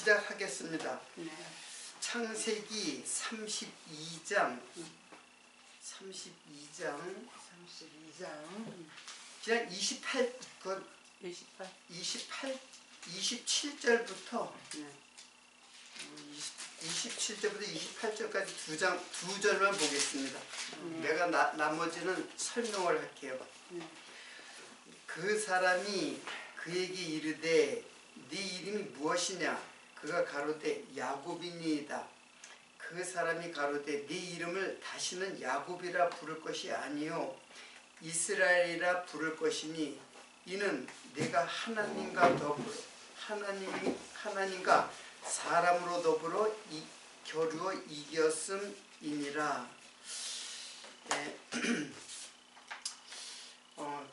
시작하겠습니다. 네. 창세기 32장 그냥 27절부터 네. 27절부터 28절까지 두 절만 보겠습니다. 내가 나머지는 설명을 할게요. 그 사람이 그에게 이르되 네 이름이 무엇이냐? 그가 가로되 야곱이니이다. 그 사람이 가로되 네 이름을 다시는 야곱이라 부를 것이 아니요 이스라엘이라 부를 것이니 이는 내가 하나님과 사람으로 더불어 겨루어 이겼음이니라. 네.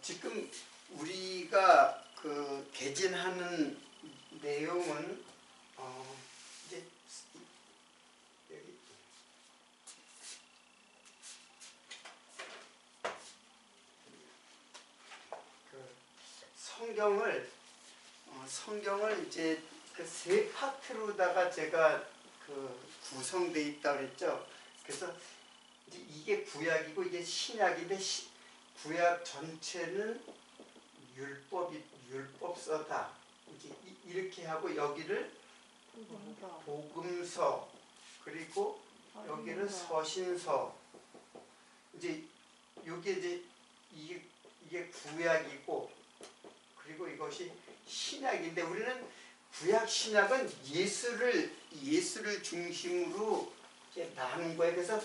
지금 우리가 그 개진하는 내용은 이제 여기 그 성경을 이제 그 세 파트로다가 제가 그 구성돼 있다 그랬죠. 그래서 이제 이게 구약이고 이게 신약인데 구약 전체는 율법서다. 이렇게 하고 여기를 복음서 그리고 여기는 서신서. 이제 요게 이제 이게 구약이고 그리고 이것이 신약인데 우리는 구약 신약은 예수를 중심으로 이제 나눈 거예요. 그래서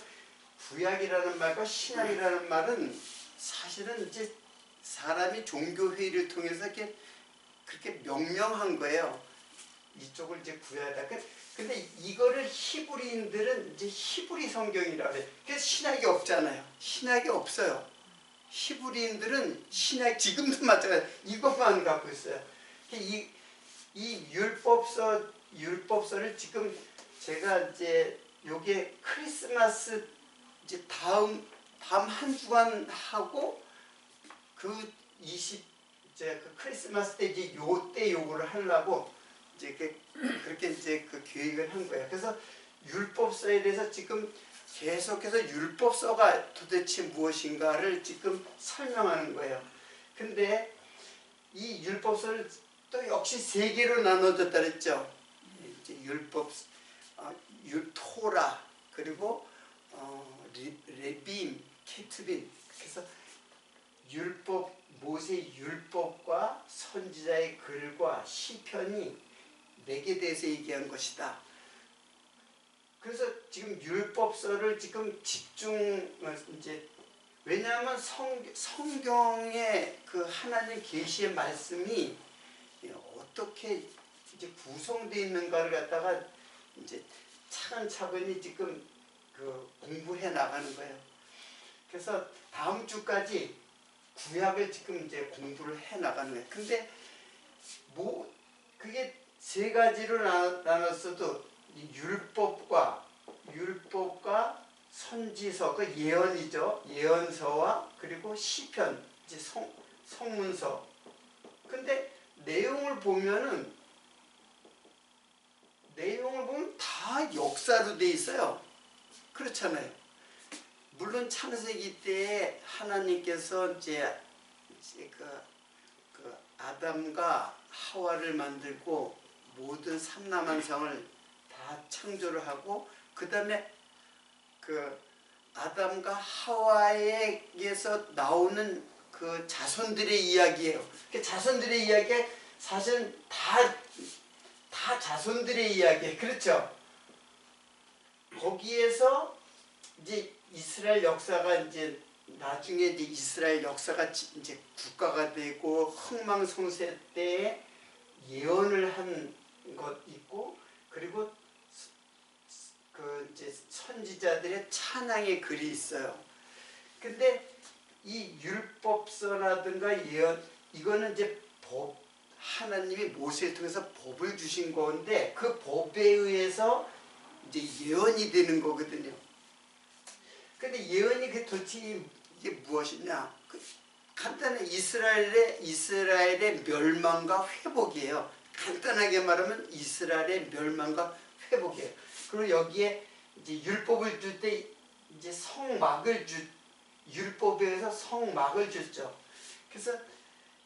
구약이라는 말과 신약이라는 말은 사실은 이제 사람이 종교회의를 통해서 이렇게 그렇게 명명한 거예요. 이쪽을 이제 구약이다. 근데 이거를 히브리인들은 이제 히브리 성경이라고 해요. 그래서 신약이 없잖아요. 신약이 없어요. 히브리인들은 신약 지금도 마찬가지로 이것만 갖고 있어요. 이 율법서를 지금 제가 이제 요게 크리스마스 이제 다음 한 주간 하고 이제 그 크리스마스 때 이제 요때 요거를 하려고 이제 그렇게 이제 그 계획을 한 거예요. 그래서 율법서에 대해서 지금 계속해서 율법서가 도대체 무엇인가를 지금 설명하는 거예요. 근데 이 율법서를 또 역시 세 개로 나눠졌다 그랬죠. 이제 토라 그리고 레빔, 케투빈. 그래서 모세 율법과 선지자의 글과 시편이 네 개 대해서 얘기한 것이다. 그래서 지금 율법서를 지금 이제 왜냐하면 성경의 그 하나님 계시의 말씀이 어떻게 이제 구성되어 있는가를 갖다가 이제 차근차근히 지금 그 공부해 나가는 거예요. 그래서 다음 주까지 구약을 지금 이제 공부를 해 나가는 거예요. 근데 그게 세 가지로 나눴어도 율법과 선지서, 그 예언이죠. 예언서와 그리고 시편, 이제 성문서. 근데 내용을 보면 다 역사로 돼 있어요. 그렇잖아요. 물론 창세기 때에 하나님께서 이제 그 아담과 하와를 만들고 모든 삼라만상을 다 창조를 하고 그 다음에 그 아담과 하와에게서 나오는 그 자손들의 이야기예요. 그 자손들의 이야기가 사실은 다 자손들의 이야기예요. 그렇죠? 거기에서 이제 이스라엘 역사가 이제 나중에 이제 이스라엘 역사가 이제 국가가 되고 흥망성쇠 때에 예언을 한 것 있고 그리고 그 이제 선지자들의 찬양의 글이 있어요. 근데 이 율법서라든가 예언 이거는 이제 하나님이 모세를 통해서 법을 주신 건데 그 법에 의해서 이제 예언이 되는 거거든요. 근데 예언이 그 도대체 이게 무엇이냐? 간단해. 이스라엘의 멸망과 회복이에요. 간단하게 말하면 이스라엘의 멸망과 회복이에요. 그리고 여기에 이제 율법을 줄 때 이제 성막을 율법에서 성막을 줬죠. 그래서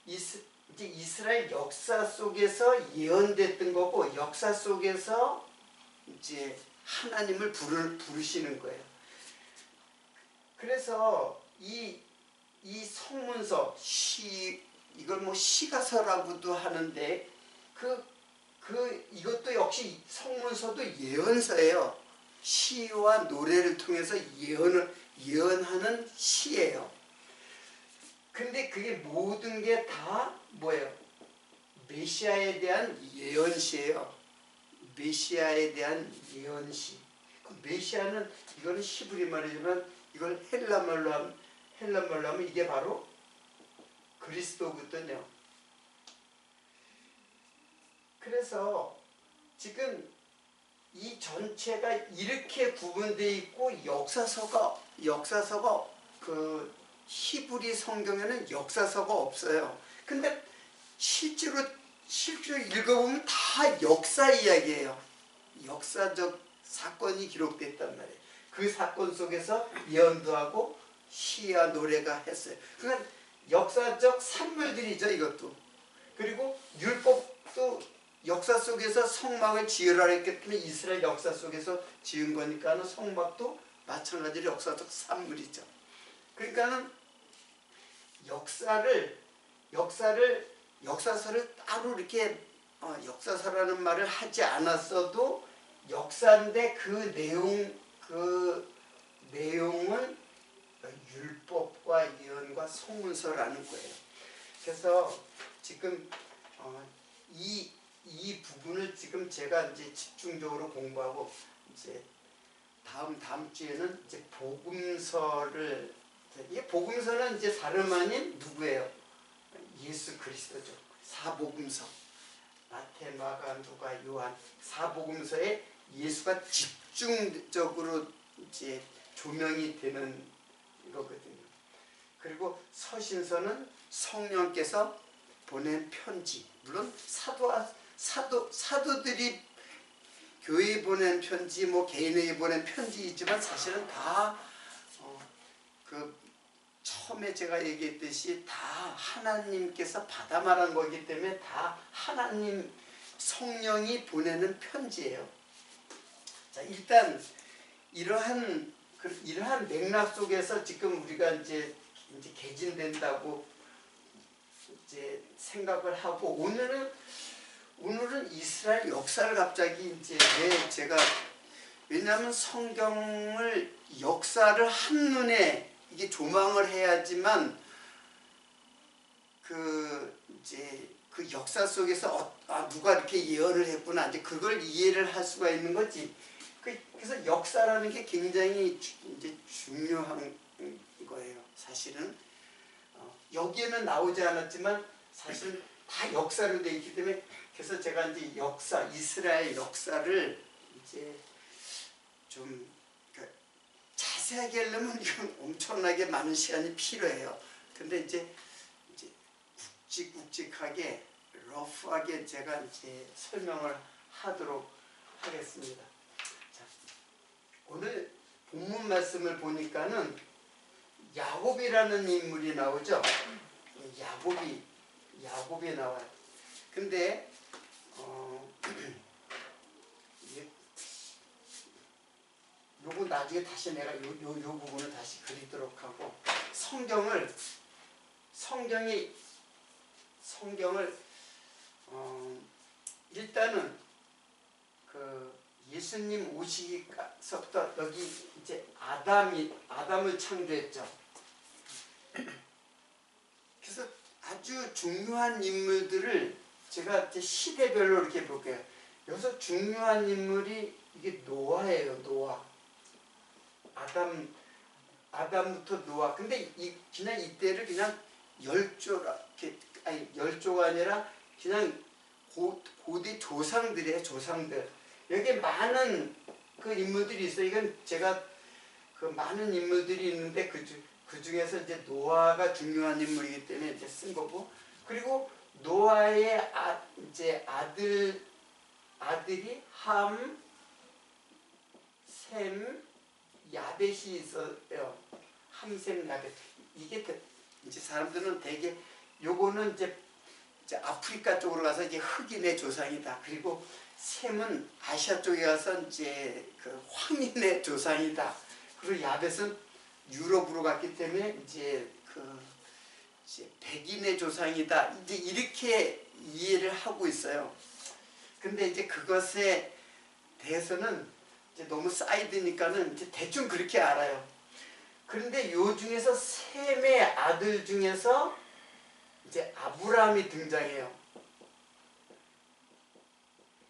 이제 이스라엘 역사 속에서 예언됐던 거고, 역사 속에서 이제 하나님을 부르시는 거예요. 그래서 이 성문서, 이걸 뭐 시가서라고도 하는데, 이것도 역시 성문서도 예언서예요. 시와 노래를 통해서 예언하는 시예요. 근데 그게 모든 게 다 뭐예요? 메시아에 대한 예언시예요. 메시아에 대한 예언시. 메시아는, 이거는 히브리 말이지만 이걸 헬라말로 하면 이게 바로 그리스도거든요. 그래서 지금 이 전체가 이렇게 구분되어 있고, 역사서가 그 히브리 성경에는 역사서가 없어요. 근데 실제로 읽어보면 다 역사 이야기예요. 역사적 사건이 기록됐단 말이에요. 그 사건 속에서 예언도 하고 시와 노래가 했어요. 그러니까 역사적 산물들이죠, 이것도. 그리고 율법도 역사 속에서 성막을 지으라 했기 때문에 이스라엘 역사 속에서 지은 거니까 성막도 마찬가지로 역사적 산물이죠. 그러니까는 역사서를 따로 이렇게 역사서라는 말을 하지 않았어도 역사인데 그 내용은 율법과 예언과 소문서라는 거예요. 그래서 지금 이 부분을 지금 제가 이제 집중적으로 공부하고, 이제 다음 주에는 이제 복음서를, 이게 복음서는 이제 다름 아닌 누구예요? 예수 그리스도죠. 사복음서. 마태, 마가, 누가, 요한. 사복음서에 예수가 집중적으로 이제 조명이 되는 거거든요. 그리고 서신서는 성령께서 보낸 편지. 물론 사도들이 교회에 보낸 편지, 뭐 개인에게 보낸 편지이지만 사실은 다 처음에 제가 얘기했듯이 다 하나님께서 받아 말한 거기 때문에 다 하나님 성령이 보내는 편지예요. 자, 일단 이러한 맥락 속에서 지금 우리가 이제 개진된다고 이제 생각을 하고, 오늘은 이스라엘 역사를 갑자기 이제 왜냐하면 성경을 역사를 한눈에 이게 조망을 해야지만 그 역사 속에서 누가 이렇게 예언을 했구나, 이제 그걸 이해를 할 수가 있는 거지. 그래서 역사라는 게 굉장히 이제 중요한 거예요. 사실은 여기에는 나오지 않았지만 사실 다 역사로 되어 있기 때문에, 그래서 제가 이제 이스라엘 역사를 이제 좀 자세하게 하려면 이건 엄청나게 많은 시간이 필요해요. 근데 이제 굵직굵직하게 러프하게 제가 이제 설명을 하도록 하겠습니다. 자, 오늘 본문 말씀을 보니까는 야곱이라는 인물이 나오죠. 야곱이 나와요. 근데 요거 나중에 다시 내가 요 부분을 다시 그리도록 하고, 성경을 일단은 그 예수님 오시기서부터 여기 이제 아담을 창조했죠. 그래서 아주 중요한 인물들을 제가 이제 시대별로 이렇게 볼게요. 여기서 중요한 인물이 이게 노아예요. 노아. 아담부터 노아. 근데 그냥 이때를 그냥 열조가 아니라 그냥 고대 조상들이에요. 조상들. 여기에 많은 그 인물들이 있어요. 이건 제가 그 많은 인물들이 있는데 그 중에서 이제 노아가 중요한 인물이기 때문에 이제 쓴 거고, 그리고 노아의 이제 아들이 함, 셈, 야벳이 있어요. 함, 셈, 야벳. 이게 이제 사람들은 되게 요거는 이제 아프리카 쪽으로 가서 이제 흑인의 조상이다. 그리고 셈은 아시아 쪽에 가서 이제 그 황인의 조상이다. 그리고 야벳은 유럽으로 갔기 때문에 이제 백인의 조상이다. 이제 이렇게 이해를 하고 있어요. 근데 이제 그것에 대해서는 이제 너무 사이드니까는 이제 대충 그렇게 알아요. 그런데 요 중에서 셈의 아들 중에서 이제 아브라함이 등장해요.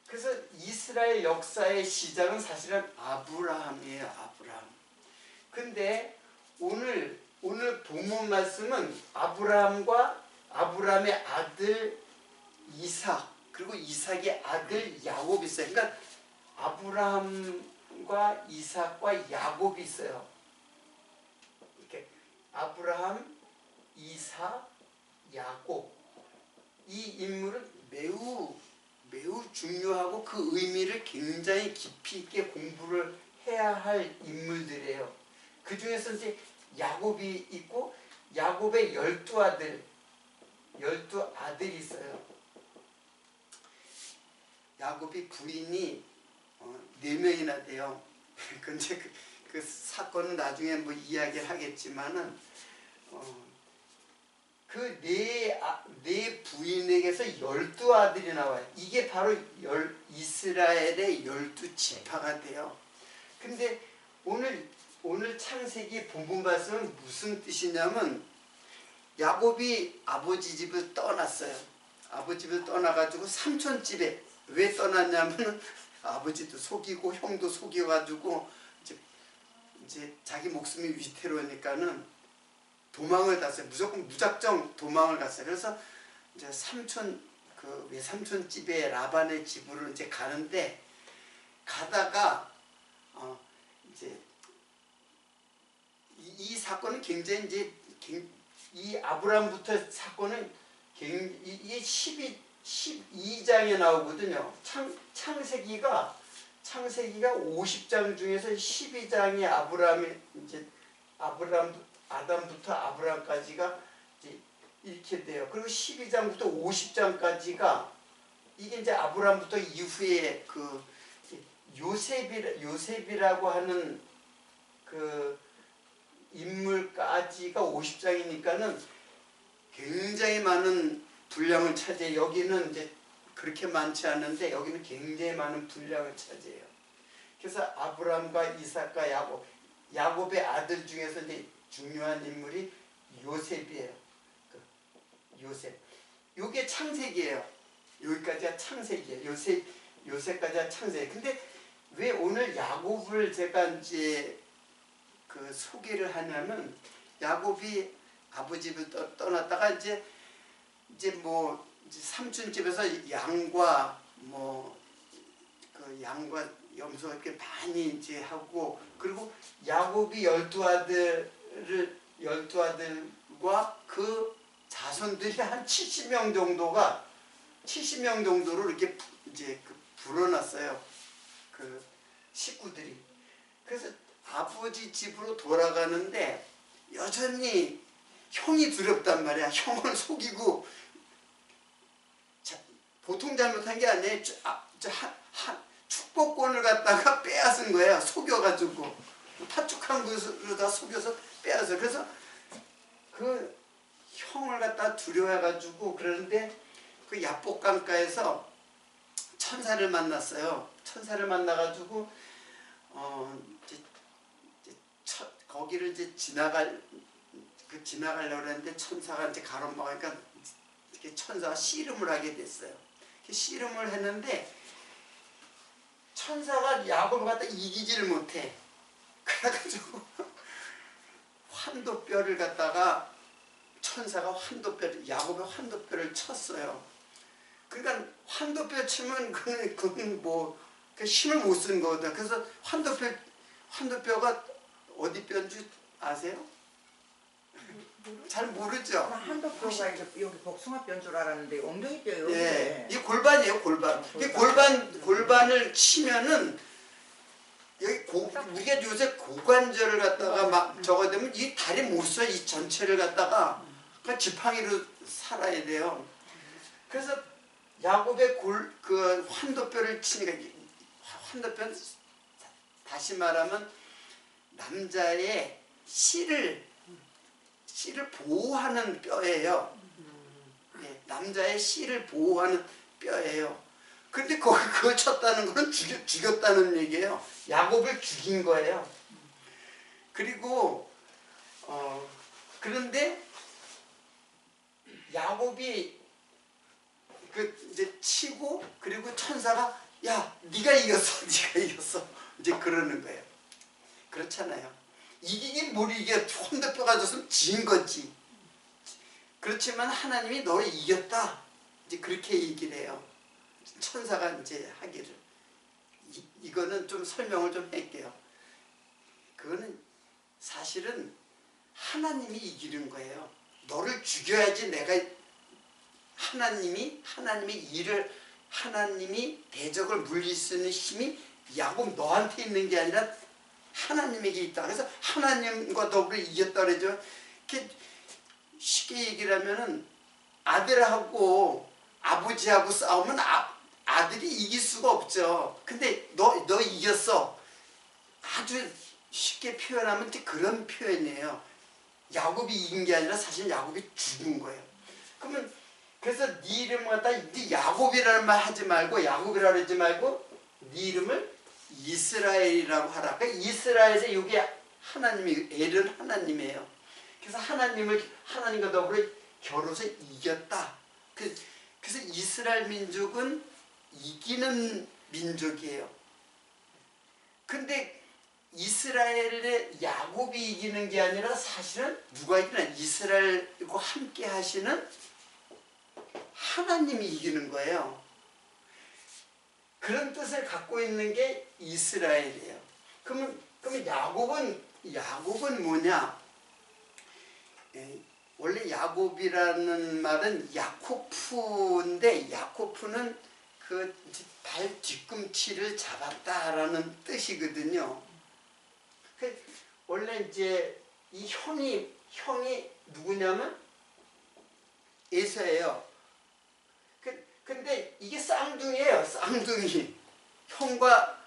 그래서 이스라엘 역사의 시작은 사실은 아브라함이에요. 아브라함. 근데 오늘 본문 말씀은 아브라함의 아들 이삭, 그리고 이삭의 아들 야곱이 있어요. 그러니까 아브라함과 이삭과 야곱이 있어요. 이렇게 아브라함, 이삭, 야곱. 이 인물은 매우 중요하고 그 의미를 굉장히 깊이 있게 공부를 해야 할 인물들이에요. 그 중에서 이제 야곱이 있고 야곱의 12아들이 있어요. 야곱이 부인이 4명이나 돼요. 근데 그 사건은 나중에 뭐 이야기를 하겠지만은 그 네 부인에게서 12아들이 나와요. 이게 바로 이스라엘의 12지파가 돼요. 근데 오늘 창세기 본문 말씀은 무슨 뜻이냐면 야곱이 아버지 집을 떠났어요. 아버지 집을 떠나가지고 삼촌 집에 왜 떠났냐면 아버지도 속이고 형도 속여가지고 이제 자기 목숨이 위태로우니까는 도망을 갔어요. 무작정 도망을 갔어요. 그래서 이제 그 외삼촌 집에 라반의 집으로 이제 가는데 가다가 이제 이 사건은 굉장히 이제 이 아브라함부터 사건은 이게 12장에 나오거든요. 창세기가 50장 중에서 12장이 아담부터 아브라함까지가 이제 이렇게 돼요. 그리고 12장부터 50장까지가 이게 이제 아브라함부터 이후에 그 요셉이라고 하는 그 인물까지가 50장이니까는 굉장히 많은 분량을 차지해요. 여기는 이제 그렇게 많지 않은데 여기는 굉장히 많은 분량을 차지해요. 그래서 아브라함과 이삭과 야곱의 아들 중에서 이제 중요한 인물이 요셉이에요. 요셉. 요게 창세기예요. 여기까지가 창세기예요. 요셉까지가 창세기. 근데 왜 오늘 야곱을 제가 이제 그 소개를 하냐면 야곱이 아버지 집을 떠났다가 이제 삼촌 집에서 양과 양과 염소 이렇게 많이 이제 하고, 그리고 야곱이 12아들과 그 자손들이 한 70명 정도로 이렇게 이제 불어났어요. 그 식구들이. 그래서 아버지 집으로 돌아가는데 여전히 형이 두렵단 말이야. 형을 속이고, 보통 잘못한 게 아니에요. 축복권을 갖다가 빼앗은 거예요. 속여가지고 파축한 것으로 다 속여서 빼앗어. 그래서 그 형을 갖다 두려워해가지고 그러는데 그 야복강가에서 천사를 만났어요. 천사를 만나가지고 거기를 이제 지나가려고 했는데 천사가 이제 가로막으니까 천사가 씨름을 하게 됐어요. 씨름을 했는데 천사가 야곱을 갖다 이기지를 못해. 그래가지고 환도뼈를 갖다가 천사가 야곱의 환도뼈를 쳤어요. 그러니까 환도뼈 치면 그건 뭐 힘을 못 쓴 거거든. 그래서 환도뼈가 어디 뼈인지 아세요? 잘 모르죠. 한도뼈가 이제 여기 복숭아뼈인 줄 알았는데 엉덩이뼈예요. 예, 이 골반이에요, 골반. 이 골반. 골반을 치면은 여기 우리가 요새 고관절을 갖다가 막 저거 되면 이 다리 못 써, 이 전체를 갖다가 그냥 지팡이로 살아야 돼요. 그래서 야곱의 그 환도뼈를 치니까 환도뼈는 다시 말하면 남자의 씨를 보호하는 뼈예요. 네, 남자의 씨를 보호하는 뼈예요. 근데 그걸 쳤다는 거는 죽였다는 얘기예요. 야곱을 죽인 거예요. 그리고 그런데 야곱이 그 이제 치고 그리고 천사가 야 네가 이겼어, 네가 이겼어 이제 그러는 거예요. 그렇잖아요. 이기긴 뭘 이겨. 혼대뼈가 졌으면 진 거지. 그렇지만 하나님이 너 이겼다 이제 그렇게 얘기를 해요. 천사가 이제 하기를. 이거는 좀 설명을 좀 할게요. 그거는 사실은 하나님이 이기는 거예요. 너를 죽여야지 내가 하나님이 대적을 물릴 수 있는 힘이 야곱 너한테 있는 게 아니라 하나님에게 있다. 그래서 하나님과 더불어 이겼다 그러죠. 이렇게 쉽게 얘기를 하면은 아들하고 아버지하고 싸우면 아들이 이길 수가 없죠. 근데 너 이겼어. 아주 쉽게 표현하면 그런 표현이에요. 야곱이 이긴 게 아니라 사실 야곱이 죽은 거예요. 그러면 그래서 네 이름 갖다 네 야곱이라는 말 하지 말고 야곱이라고 하지 말고 네 이름을 이스라엘이라고 하라. 그러니까 이스라엘에 여기 하나님이 엘은 하나님이에요. 그래서 하나님과 더불어 겨루어서 이겼다. 그래서 이스라엘 민족은 이기는 민족이에요. 근데 이스라엘의 야곱이 이기는 게 아니라 사실은 누가 이기나 이스라엘과 함께 하시는 하나님이 이기는 거예요. 그런 뜻을 갖고 있는 게 이스라엘이에요. 그러면 야곱은 뭐냐? 원래 야곱이라는 말은 야코프인데 야코프는 그 발 뒤꿈치를 잡았다라는 뜻이거든요. 원래 이제 이 형이 누구냐면 에서예요. 근데 이게 쌍둥이에요. 쌍둥이. 형과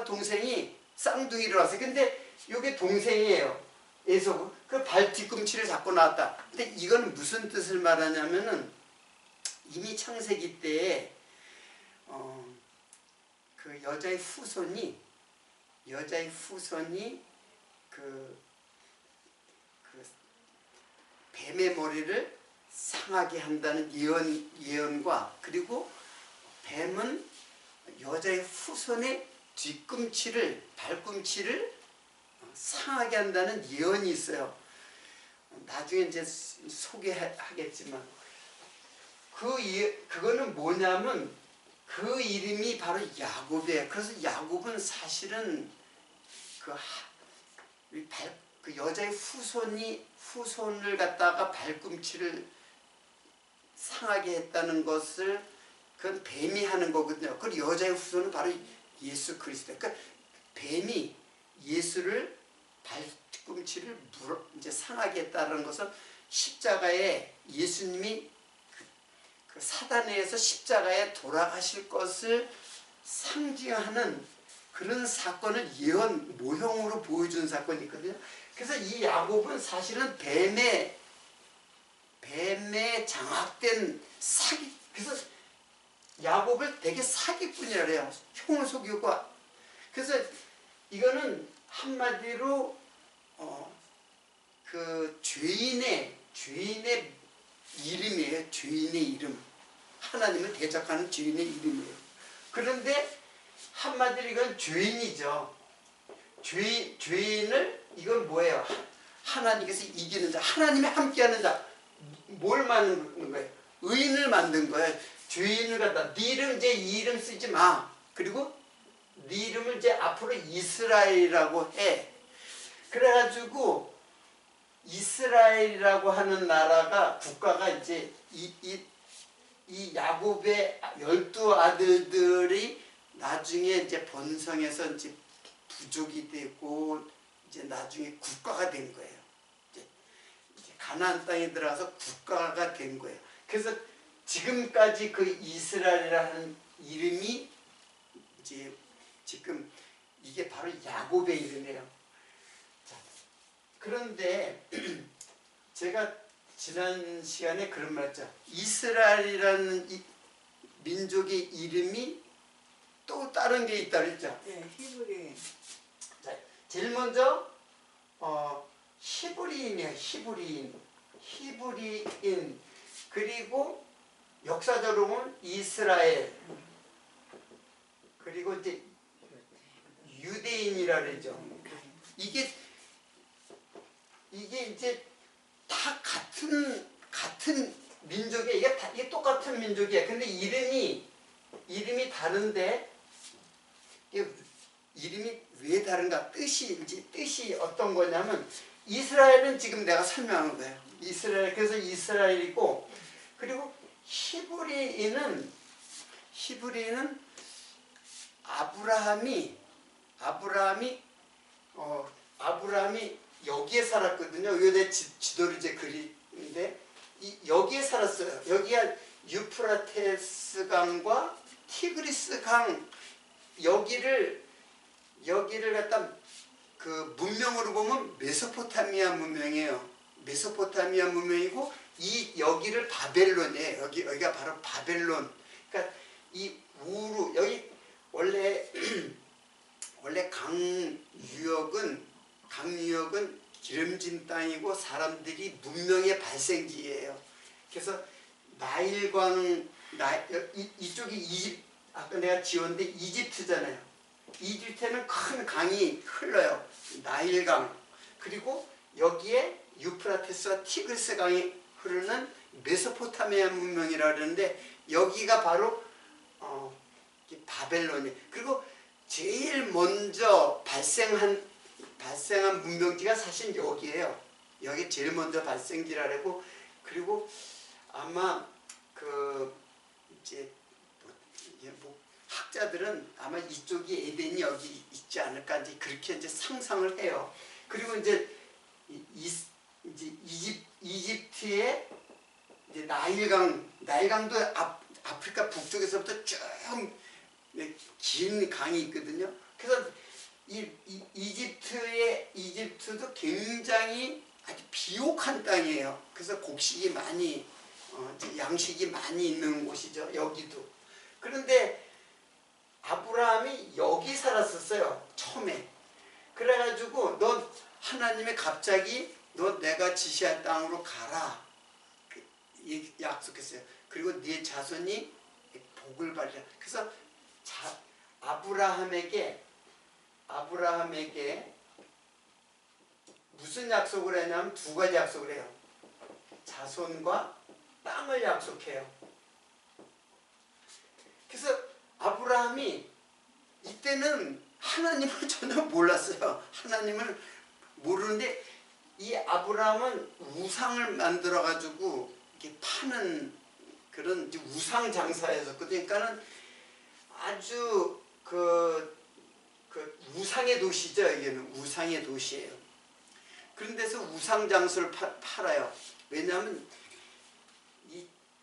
동생이 쌍둥이로 왔어요. 근데 이게 동생이에요. 에서 그 발 뒤꿈치를 잡고 나왔다. 근데 이건 무슨 뜻을 말하냐면은 이미 창세기 때에 그 여자의 후손이 그 뱀의 머리를 상하게 한다는 예언과 그리고 뱀은 여자의 후손의 발꿈치를 상하게 한다는 예언이 있어요. 나중에 이제 소개하겠지만 그거는 뭐냐면 그 이름이 바로 야곱이에요. 그래서 야곱은 사실은 그 여자의 후손을 갖다가 발꿈치를 상하게 했다는 것을 그건 뱀이 하는 거거든요. 그 여자의 후손은 바로 예수 그리스도. 그러니까 뱀이 예수를 발꿈치를 이제 상하게 했다는 것은 십자가에 예수님이 그 사단에서 십자가에 돌아가실 것을 상징하는 그런 사건을 예언 모형으로 보여준 사건이 있거든요. 그래서 이 야곱은 사실은 뱀에 장악된 그래서 야곱을 되게 사기꾼이라 그래요. 형을 속이고. 그래서 이거는 한마디로 그 죄인의 이름이에요. 죄인의 이름. 하나님을 대적하는 죄인의 이름이에요. 그런데 한마디로 이건 죄인이죠. 죄인을 이건 뭐예요? 하나님께서 이기는 자, 하나님이 함께하는 자. 뭘 만든 거예요? 의인을 만든 거예요. 죄인을 갖다 네 이름 이제 이 이름 쓰지 마. 그리고 네 이름을 이제 앞으로 이스라엘이라고 해. 그래가지고 이스라엘이라고 하는 나라가 국가가 이제 이 야곱의 12아들들이 나중에 이제 번성해서 이제 부족이 되고 이제 나중에 국가가 된 거예요. 이제 가나안 땅에 들어가서 국가가 된 거예요. 그래서 지금까지 그 이스라엘이라는 이름이 이제 지금 이게 바로 야곱의 이름이에요. 자, 그런데 제가 지난 시간에 그런 말 했죠. 이스라엘이라는 민족의 이름이 또 다른 게 있다 그랬죠. 네, 히브리. 자, 제일 먼저 히브리인이에요. 히브리인. 그리고 역사적으로 보면 이스라엘. 그리고 이제 유대인이라 그러죠. 이게 이제 다 같은 민족이야. 이게 똑같은 민족이야. 근데 이름이 다른데 이름이 왜 다른가? 뜻이 어떤 거냐면 이스라엘은 지금 내가 설명한 거예요. 이스라엘, 그래서 이스라엘이고, 그리고 히브리인은 아브라함이 여기에 살았거든요. 여기 내 지도를 이제 그리는데 여기에 살았어요. 여기가 유프라테스 강과 티그리스 강, 여기를 갖다 그 문명으로 보면 메소포타미아 문명이에요. 메소포타미아 문명이고 여기를 바벨론이에요. 여기가 바로 바벨론. 그러니까 이 우루 여기 원래 강유역은 기름진 땅이고 사람들이 문명의 발생지예요. 그래서 나일강 이쪽이 아까 내가 지었는데 이집트잖아요. 이집트에는 큰 강이 흘러요. 나일강. 그리고 여기에 유프라테스와 티그리스 강이 흐르는 메소포타미아 문명이라 그러는데 여기가 바로 바벨론이에요. 그리고 제일 먼저 발생한 문명지가 사실 여기예요. 여기 제일 먼저 발생지라고. 그리고 아마 이제 학자들은 아마 이쪽이 에덴이 여기 있지 않을까 이제 그렇게 이제 상상을 해요. 그리고 이제 이집트의 이제 나일강도 아프리카 북쪽에서부터 쭉 긴 강이 있거든요. 그래서 이집트도 굉장히 아주 비옥한 땅이에요. 그래서 곡식이 많이 양식이 많이 있는 곳이죠. 여기도. 그런데 아브라함이 여기 살았었어요. 처음에. 그래가지고 하나님이 갑자기 너 내가 지시할 땅으로 가라 약속했어요. 그리고 네 자손이 복을 받으라. 그래서 아브라함에게 무슨 약속을 했냐면 두 가지 약속을 해요. 자손과 땅을 약속해요. 그래서 아브라함이 이때는 하나님을 전혀 몰랐어요. 하나님을 모르는데 이 아브라함은 우상을 만들어 가지고 이렇게 파는 그런 우상 장사였었거든요. 그러니까는 아주 그 우상의 도시죠. 이게는 우상의 도시예요. 그런 데서 우상 장수를 팔아요. 왜냐하면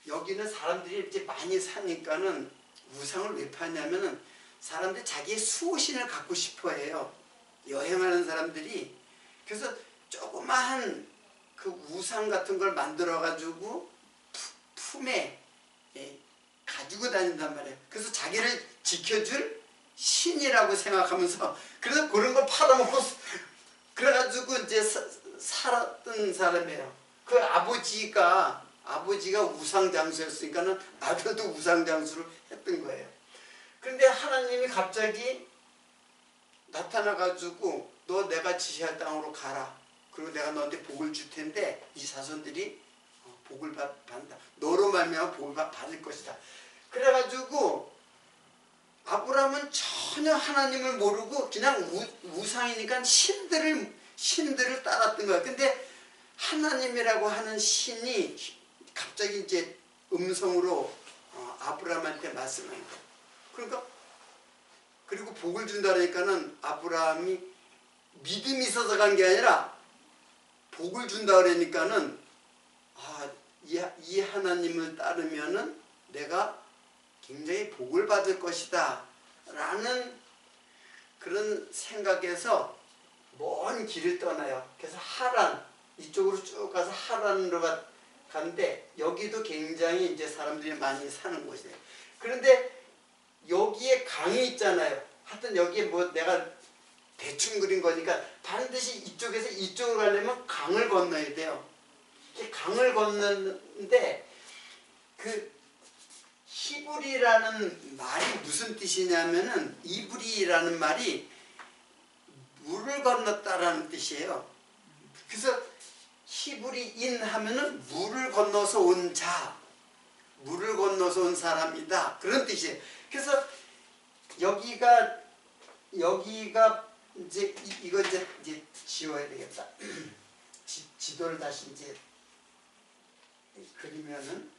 여기는 사람들이 이제 많이 사니까는 우상을 왜 파냐면은 사람들이 자기의 수호신을 갖고 싶어 해요. 여행하는 사람들이. 그래서 조그마한 그 우상 같은 걸 만들어 가지고 품에 가지고 다닌단 말이에요. 그래서 자기를 지켜줄 신이라고 생각하면서 그래서 그런 걸 팔아먹고 그래가지고 이제 살았던 사람이에요. 그 아버지가 우상 장수였으니까는 아들도 우상 장수를 했던 거예요. 그런데 하나님이 갑자기 나타나가지고 너 내가 지시할 땅으로 가라. 그리고 내가 너한테 복을 줄 텐데 이 자손들이 복을 받는다. 너로 말미암아 복을 받을 것이다. 그래가지고 아브라함은 전혀 하나님을 모르고 그냥 우상이니까 신들을 따랐던 거야. 근데 하나님이라고 하는 신이 갑자기 이제 음성으로 아브라함한테 말씀하는 거예요. 그러니까 그리고 복을 준다니까는 아브라함이 믿음이 있어서 간 게 아니라 복을 준다 그러니까는 이 하나님을 따르면은 내가 굉장히 복을 받을 것이다 라는 그런 생각에서 먼 길을 떠나요. 그래서 하란 이쪽으로 쭉 가서 하란으로 가는데 여기도 굉장히 이제 사람들이 많이 사는 곳이에요. 그런데 여기에 강이 있잖아요. 하여튼 여기에 뭐 내가 대충 그린 거니까 반드시 이쪽에서 이쪽으로 가려면 강을 건너야 돼요. 이렇게 강을 건너는데 그 히브리라는 말이 무슨 뜻이냐면은 이브리라는 말이 물을 건넜다라는 뜻이에요. 그래서 히브리인 하면은 물을 건너서 온 자, 물을 건너서 온 사람이다 그런 뜻이에요. 그래서 여기가 이제 이거 이제 지워야 되겠다. 지도를 다시 이제 그리면은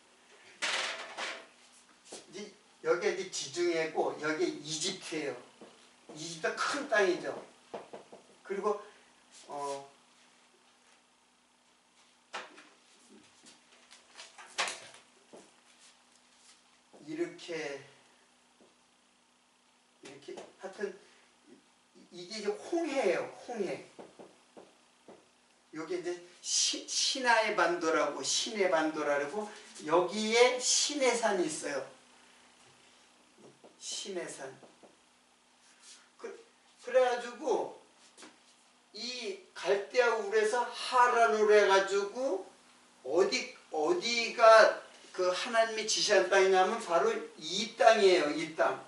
이제 여기가 이제 지중해고 여기 이집트예요. 이집트 큰 땅이죠. 그리고 이렇게 하여튼 이게 이제 홍해예요. 홍해. 여기 이제 시나이 반도라고 시내 반도라고 여기에 시내산이 있어요. 시내산. 그래가지고 이 갈대아 울에서 하란으로 해가지고 어디가 그 하나님이 지시한 땅이냐면 바로 이 땅이에요. 이 땅.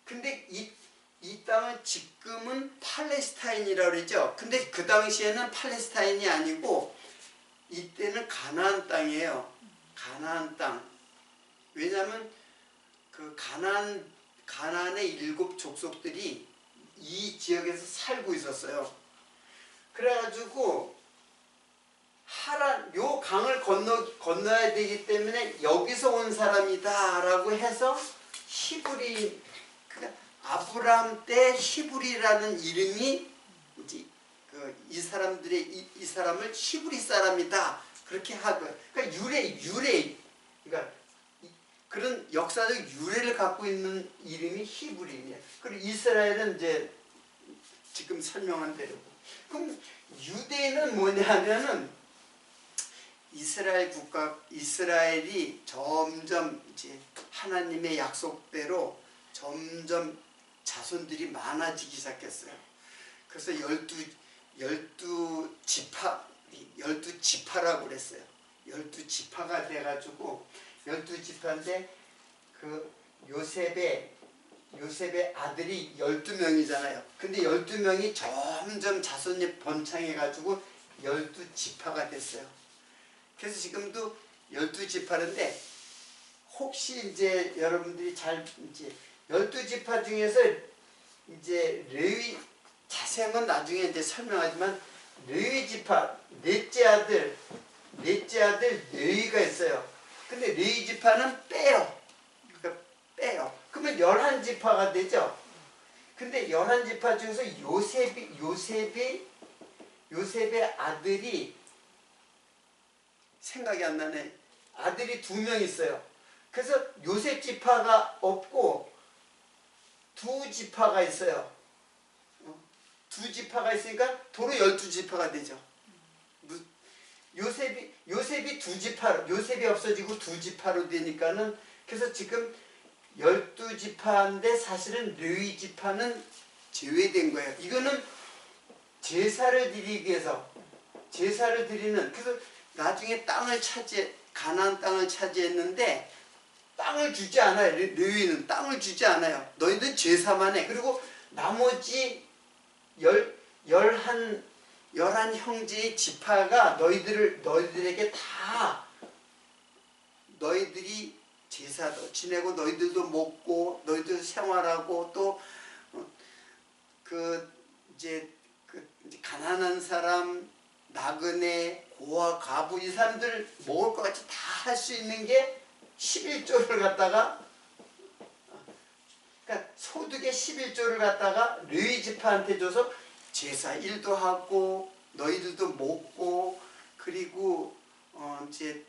근데 이 땅은 지금은 팔레스타인이라고 그러죠. 근데 그 당시에는 팔레스타인이 아니고 이때는 가나안 땅이에요. 가나안 땅. 왜냐하면 그 가나안의 7 족속들이 이 지역에서 살고 있었어요. 그래가지고 요 강을 건너야 되기 때문에 여기서 온 사람이다라고 해서 히브리, 그러니까 아브라함 때 히브리라는 이름이 이제 이 사람을 히브리 사람이다 그렇게 하고, 그러니까 유래, 그러니까 그런 역사적 유래를 갖고 있는 이름이 히브리예요. 그리고 이스라엘은 이제 지금 설명한 대로고. 그럼 유대인은 뭐냐면은 이스라엘이 점점 이제 하나님의 약속대로 점점 자손들이 많아지기 시작했어요. 그래서 12지파라고 그랬어요. 12지파가 돼가지고 12지파인데 그 요셉의 아들이 12명이잖아요. 근데 12명이 점점 자손이 번창해가지고 12지파가 됐어요. 그래서 지금도 12지파인데 혹시 이제 여러분들이 이제 12지파 중에서 이제 레위, 자세한 나중에 이제 설명하지만 레위 지파 넷째 아들 레위가 있어요. 근데 레위 지파는 빼요. 그러니까 빼요. 그러면 11지파가 되죠. 근데 11지파 중에서 요셉의 아들이 생각이 안 나네. 아들이 2명 있어요. 그래서 요셉 지파가 없고 2지파가 있어요. 2지파가 있으니까 도로 12지파가 되죠. 요셉이 2지파로, 요셉이 없어지고 2지파로 되니까는, 그래서 지금 12지파인데 사실은 레위 지파는 제외된 거예요. 이거는 제사를 드리기 위해서, 제사를 드리는, 그래서 나중에 가나안 땅을 차지했는데 땅을 주지 않아요. 레위는 땅을 주지 않아요. 너희들 제사만 해. 그리고 나머지 11 형제의 지파가 너희들에게 다 너희들이 제사도 지내고 너희들도 먹고 너희들 생활하고 또 이제 가난한 사람, 나그네, 고아, 과부 이 사람들 먹을 것 같이 다 할 수 있는 게 11조를 갖다가, 그러니까 소득의 11조를 갖다가 레위 지파한테 줘서 제사 일도 하고 너희들도 먹고 그리고 이제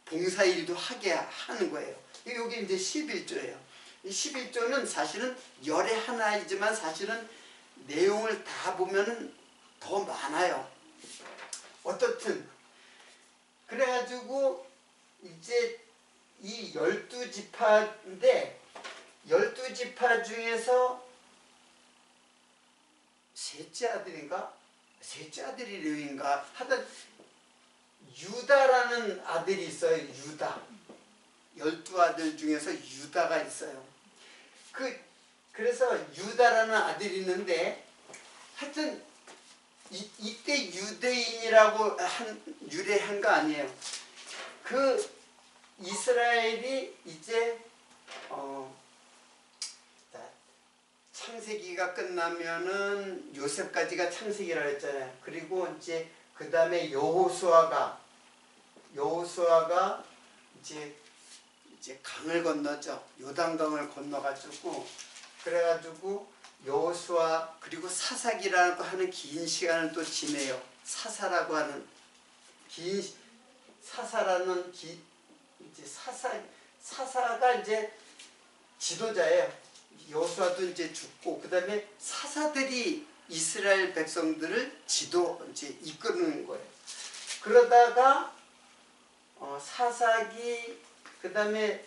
봉사 일도 하게 하는 거예요. 이게 이제 11조예요. 이 11조는 사실은 열의 하나이지만 사실은 내용을 다 보면은 더 많아요. 어떻든 그래가지고 이제 이 12지파인데 12지파 중에서 셋째 아들인가? 셋째 아들이 레위인가? 하여튼 유다라는 아들이 있어요. 유다. 12아들 중에서 유다가 있어요. 그래서 유다라는 아들이 있는데 하여튼 이때 유대인이라고 유래한 거 아니에요. 그 이스라엘이 이제 창세기가 끝나면은 요셉까지가 창세기라고 했잖아요. 그리고 이제 그 다음에 여호수아가 이제 강을 건너죠. 요단강을 건너가지고 그래가지고 여호수아 그리고 사사기라고 하는 긴 시간을 또 지내요. 사사라고 하는 사사라는 이제 사사가 이제 지도자예요. 여호수아도 이제 죽고 그다음에 사사들이 이스라엘 백성들을 이제 이끄는 거예요. 그러다가 사사기 그다음에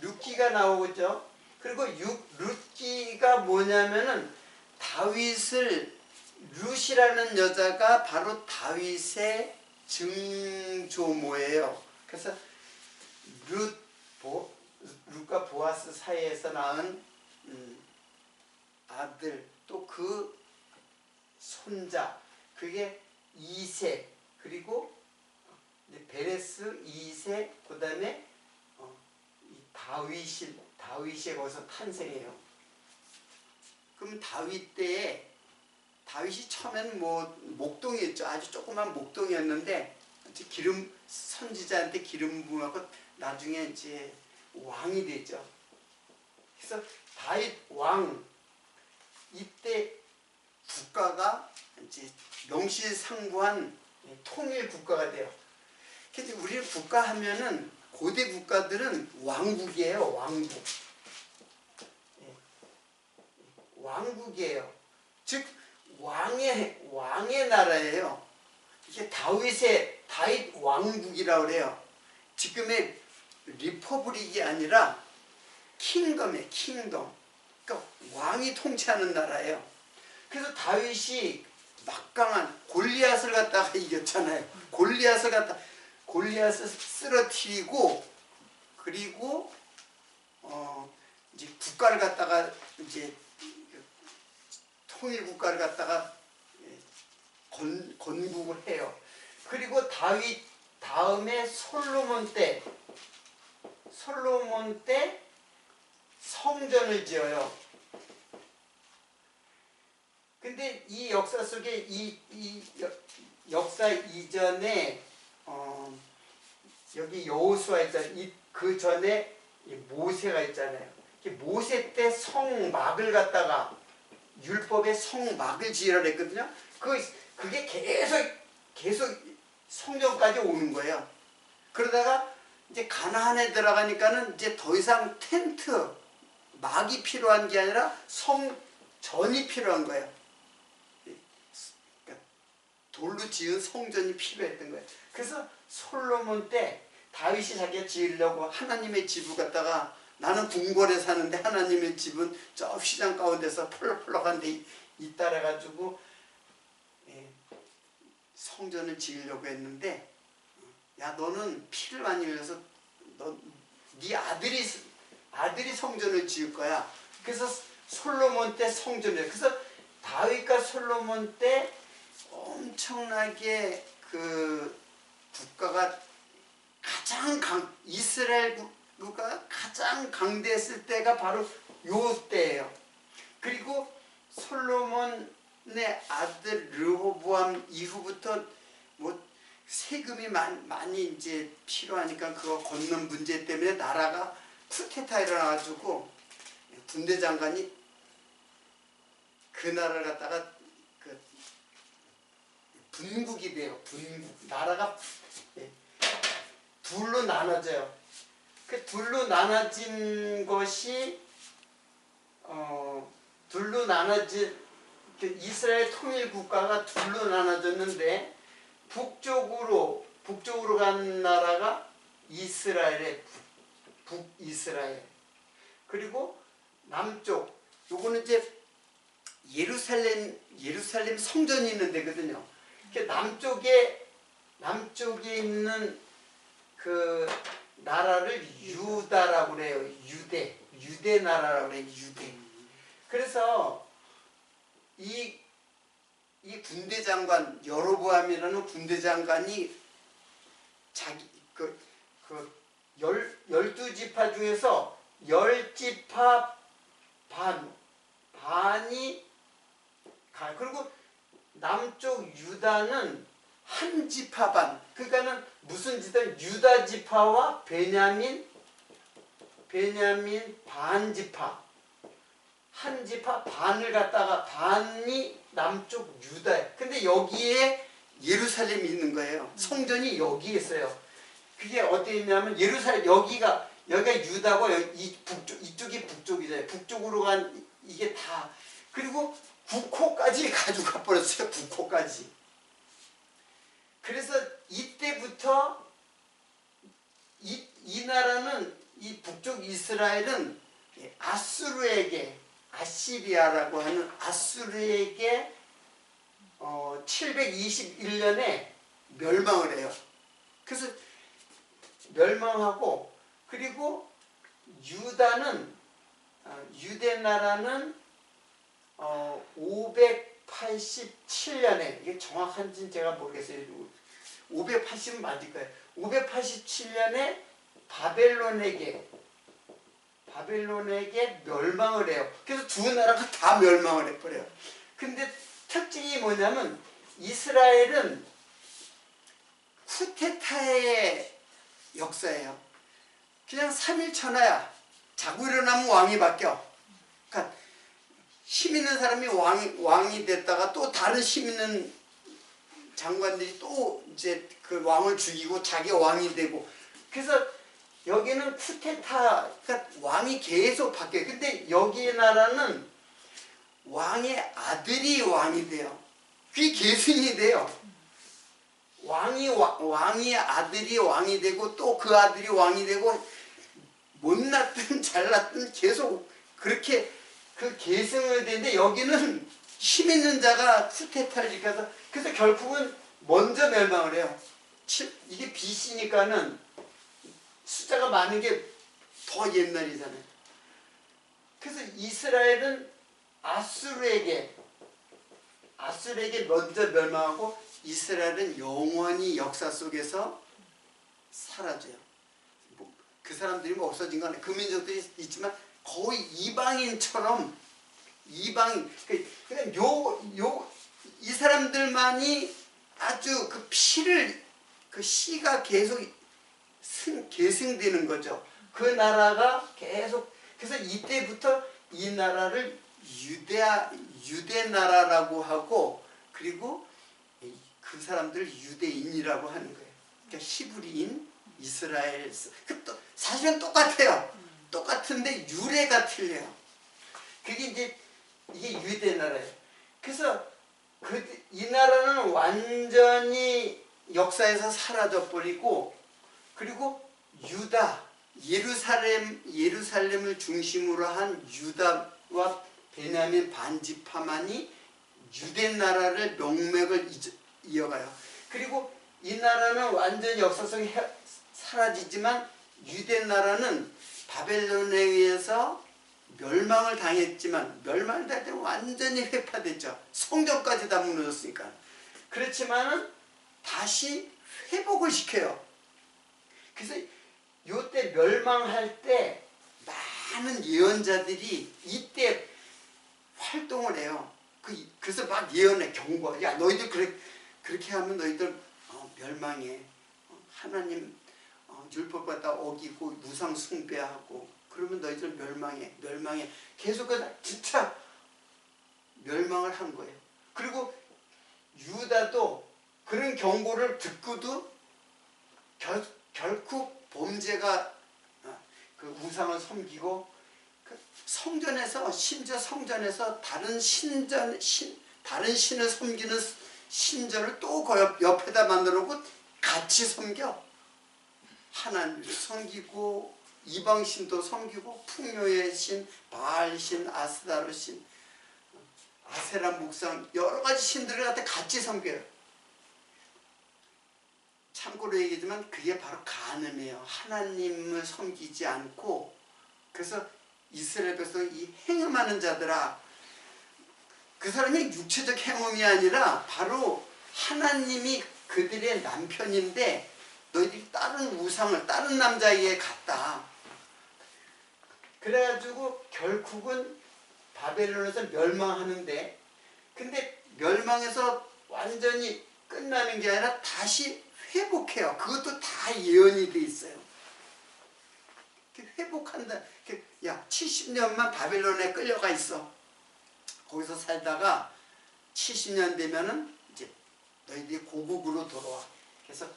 룻기가 나오죠. 그리고 룻기가 뭐냐면은 룻이라는 여자가 바로 다윗의 증조모예요. 그래서 룻과 보아스 사이에서 낳은 아들 또 그 손자 그게 이색 그리고 베레스 이색 그다음에 다윗이 거기서 탄생해요. 그럼 다윗이 처음에는 목동이었죠. 아주 조그만 목동이었는데 선지자한테 기름 부음하고 나중에 이제 왕이 됐죠. 그래서 다윗 왕 이때 국가가 이제 명실상부한 통일 국가가 돼요. 근데 우리 국가 하면은 고대 국가들은 왕국이에요. 왕국이에요. 즉 왕의 나라예요. 이게 다윗 왕국이라고 그래요. 지금의 리퍼블릭이 아니라 킹덤이에요. 그러니까 왕이 통치하는 나라예요. 그래서 다윗이 막강한 골리앗을 갖다가 이겼잖아요. 골리앗을 쓰러뜨리고 그리고 이제 국가를 갖다가 이제 통일 국가를 갖다가 건국을 해요. 그리고 다윗 다음에 솔로몬 때 성전을 지어요. 근데 이 역사 속에 이 역사 이전에 여기 여호수아 있잖아요. 그 전에 모세가 있잖아요. 모세 때 성막을 갖다가 율법의 성막을 지으라 그랬거든요. 그게 계속 성전까지 오는 거예요. 그러다가 이제 가나안에 들어가니까는 이제 더 이상 텐트 막이 필요한 게 아니라 성전이 필요한 거예요. 그러니까 돌로 지은 성전이 필요했던 거예요. 그래서 솔로몬 때 다윗이 자기가 지으려고 하나님의 집을 갖다가 나는 궁궐에 사는데 하나님의 집은 저 휘장 가운데서 펄럭펄럭한 데 있다래 가지고 성전을 지으려고 했는데 야 너는 피를 많이 흘려서 네 아들이 성전을 지을 거야. 그래서 솔로몬 때 성전을 그래서 다윗과 솔로몬 때 엄청나게 그 국가가 이스라엘 국가가 가장 강대했을 때가 바로 요 때예요. 그리고 솔로몬 아들 르호보암 이후부터 뭐 세금이 많이 이제 필요하니까 그거 걷는 문제 때문에 나라가 쿠데타 일어나가지고 군대 장관이 그 나라를 갖다가 그 분국이 돼요. 분국. 나라가 둘로 나눠져요. 그 둘로 나눠진 것이 둘로 나눠진 이스라엘 통일 국가가 둘로 나눠졌는데 북쪽으로 간 나라가 이스라엘의 북이스라엘. 그리고 남쪽 요거는 이제 예루살렘 성전이 있는 데거든요. 남쪽에 있는 그 나라를 유다라고 그래요. 유대 나라라고 그래요. 유대. 그래서 이 군대 장관 여로보암이라는 군대 장관이 자기 12지파 중에서 10지파 반이 가. 그리고 남쪽 유다는 한 지파 반. 그러니까는 무슨 지파? 유다 지파와 베냐민 반 지파. 한 지파 반을 갖다가 반이 남쪽 유다에. 근데 여기에 예루살렘이 있는 거예요. 성전이 여기에 있어요. 그게 어디 있냐면 예루살렘 여기가 유다고 이쪽이 북쪽이잖아요. 북쪽으로 간 이게 다. 그리고 국호까지 가져가 버렸어요. 국호까지. 그래서 이때부터 이 나라는 이 북쪽 이스라엘은 아시리아라고 하는 아수르에게 721년에 멸망을 해요. 그래서 멸망하고, 그리고 유대 나라는 587년에, 이게 정확한지는 제가 모르겠어요. 580은 맞을 거예요. 587년에 바벨론에게 멸망을 해요. 그래서 두 나라가 다 멸망을 해버려요. 근데 특징이 뭐냐면 이스라엘은 쿠데타의 역사예요. 그냥 3일 천하야. 자고 일어나면 왕이 바뀌어. 그러니까 힘 있는 사람이 왕이 됐다가 또 다른 힘 있는 장관들이 또 이제 그 왕을 죽이고 자기가 왕이 되고. 그래서 여기는 쿠데타, 그러니까 왕이 계속 바뀌어요. 근데 여기 나라는 왕의 아들이 왕이 돼요. 그게 계승이 돼요. 왕의 아들이 왕이 되고 또 그 아들이 왕이 되고, 못났든 잘났든 계속 그렇게 그 계승을 되는데, 여기는 힘 있는 자가 쿠데타를 일으켜서, 그래서 결국은 먼저 멸망을 해요. 이게 BC니까는 숫자가 많은 게 더 옛날이잖아요. 그래서 이스라엘은 아수르에게 먼저 멸망하고, 이스라엘은 영원히 역사 속에서 사라져요. 그 사람들이 뭐 없어진 건 아니에요. 그 민족들이 있지만 거의 이방인처럼, 그냥 이 사람들만이 아주 그 씨가 계속 계승되는 거죠. 그 나라가 계속. 그래서 이때부터 이 나라를 유대 나라라고 하고, 그리고 그 사람들 유대인이라고 하는 거예요. 그러니까 히브리인, 이스라엘. 사실은 똑같아요. 똑같은데 유래가 틀려요. 이게 유대 나라예요. 그래서 이 나라는 완전히 역사에서 사라져 버리고, 그리고 예루살렘을 중심으로 한 유다와 베냐민 반지파만이 유대 나라를 명맥을 이어가요. 그리고 이 나라는 완전히 역사 속에 사라지지만, 유대 나라는 바벨론에 의해서 멸망을 당했지만, 멸망을 당할 때는 완전히 회파됐죠. 성전까지 다 무너졌으니까. 그렇지만은 다시 회복을 시켜요. 그래서 이때 멸망할 때 많은 예언자들이 이때 활동을 해요. 그래서 막 예언해, 경고. 야, 너희들 그렇게 하면 너희들 멸망해. 하나님 율법받아 어기고 우상 숭배하고 그러면 너희들 멸망해. 계속 진짜 멸망을 한 거예요. 그리고 유다도 그런 경고를 듣고도 결코 범죄가 그 우상을 섬기고 성전에서 심지어 성전에서 다른 신을 섬기는 신전을 또 그 옆에다 만들어놓고 같이 섬겨. 하나님을 섬기고 이방신도 섬기고 풍요의 신, 바알신, 아스다르신, 아세라 목상 여러 가지 신들을 갖다 같이 섬겨요. 참고로 얘기지만 그게 바로 간음이에요. 하나님을 섬기지 않고. 그래서 이스라엘 백성이 행음하는 자들아, 그 사람이 육체적 행음이 아니라 바로 하나님이 그들의 남편인데 너희들이 다른 우상을 다른 남자에게 갔다. 그래가지고 결국은 바벨론에서 멸망하는데, 근데 멸망해서 완전히 끝나는 게 아니라 다시 회복해요. 그것도 다 예언이 돼 있어요. 회복한다. 야, 70년만 바벨론에 끌려가 있어. 거기서 살다가 70년 되면은 이제 너희들이 고국으로 돌아와. 그래서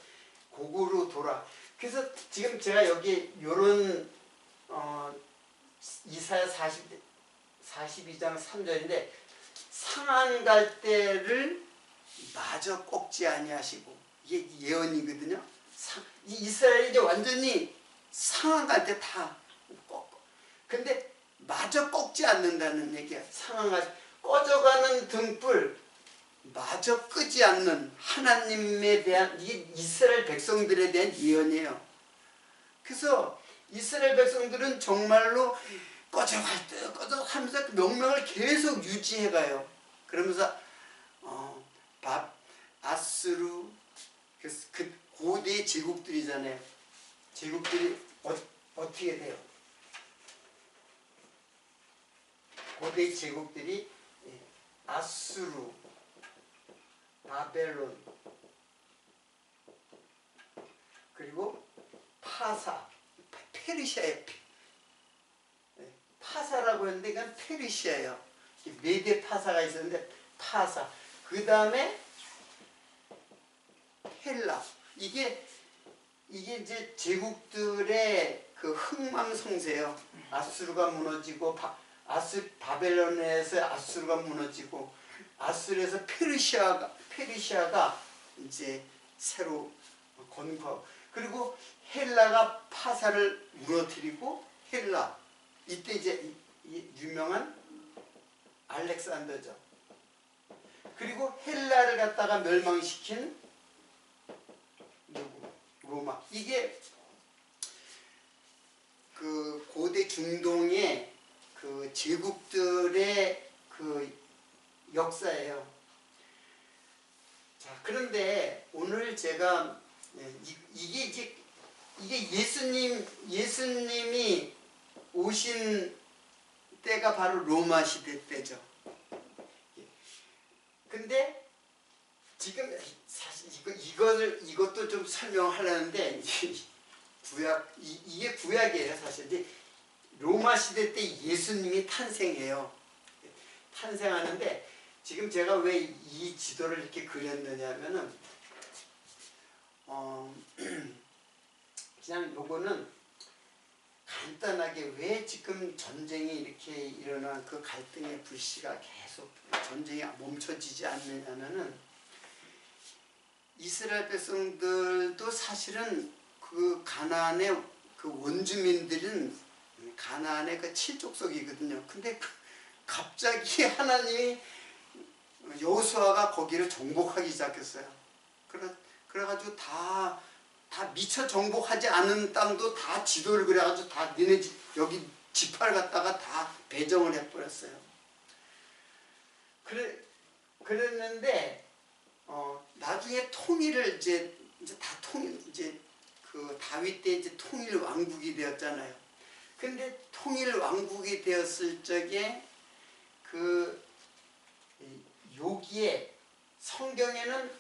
고국으로 돌아. 그래서 지금 제가 여기 요런 이사야 42장 3절인데 상한 갈대를 마저 꺾지 아니하시고, 이게 예언이거든요. 이스라엘이 이제 완전히 상한 갈대 다 꺾어. 근데 마저 꺾지 않는다는 얘기야. 상한 갈대 꺼져가는 등불 마저 끄지 않는 하나님에 대한, 이게 이스라엘 백성들에 대한 예언이에요. 그래서 이스라엘 백성들은 정말로 꺼져갈 때 꺼져가면서 그 명령을 계속 유지해가요. 그러면서 아수르, 그 고대 제국들이잖아요. 제국들이 어떻게 돼요? 고대 제국들이 아수르, 바벨론, 그리고 파사, 페르시아예요. 파사라고 했는데 이건 페르시아예요. 메데 파사가 있었는데 파사. 그 다음에 헬라. 이게 이제 제국들의 그 흥망성쇠예요. 아수르가 무너지고 바벨론에서 아수르가 무너지고 아수르에서 페르시아가 이제 새로 건국. 그리고 헬라가 파사를 무너뜨리고 헬라. 이때 이제 유명한 알렉산더죠. 그리고 헬라를 갖다가 멸망시킨 누구? 로마. 이게 그 고대 중동의 그 제국들의 그 역사예요. 자, 그런데 오늘 제가 이게 예수님이 오신 때가 바로 로마 시대 때죠. 근데 지금 사실 이것도 좀 설명하려는데 이게 구약이에요. 사실 이제 로마 시대 때 예수님이 탄생해요. 탄생하는데 지금 제가 왜 이 지도를 이렇게 그렸느냐면은 그냥 요거는 간단하게 왜 지금 전쟁이 이렇게 일어난 그 갈등의 불씨가 계속 전쟁이 멈춰지지 않느냐면은 이스라엘 백성들도 사실은 그 가나안의 그 원주민들은 가나안의 그 칠족속이거든요. 근데 갑자기 하나님이 여호수아가 거기를 정복하기 시작했어요. 그래가지고 다 미처 정복하지 않은 땅도 다 지도를 그려가지고 다 니네 여기 지파를 갖다가 다 배정을 해버렸어요. 그랬는데 나중에 통일을 이제 그 다윗 때 이제 통일 왕국이 되었잖아요. 근데 통일 왕국이 되었을 적에 그 여기에 성경에는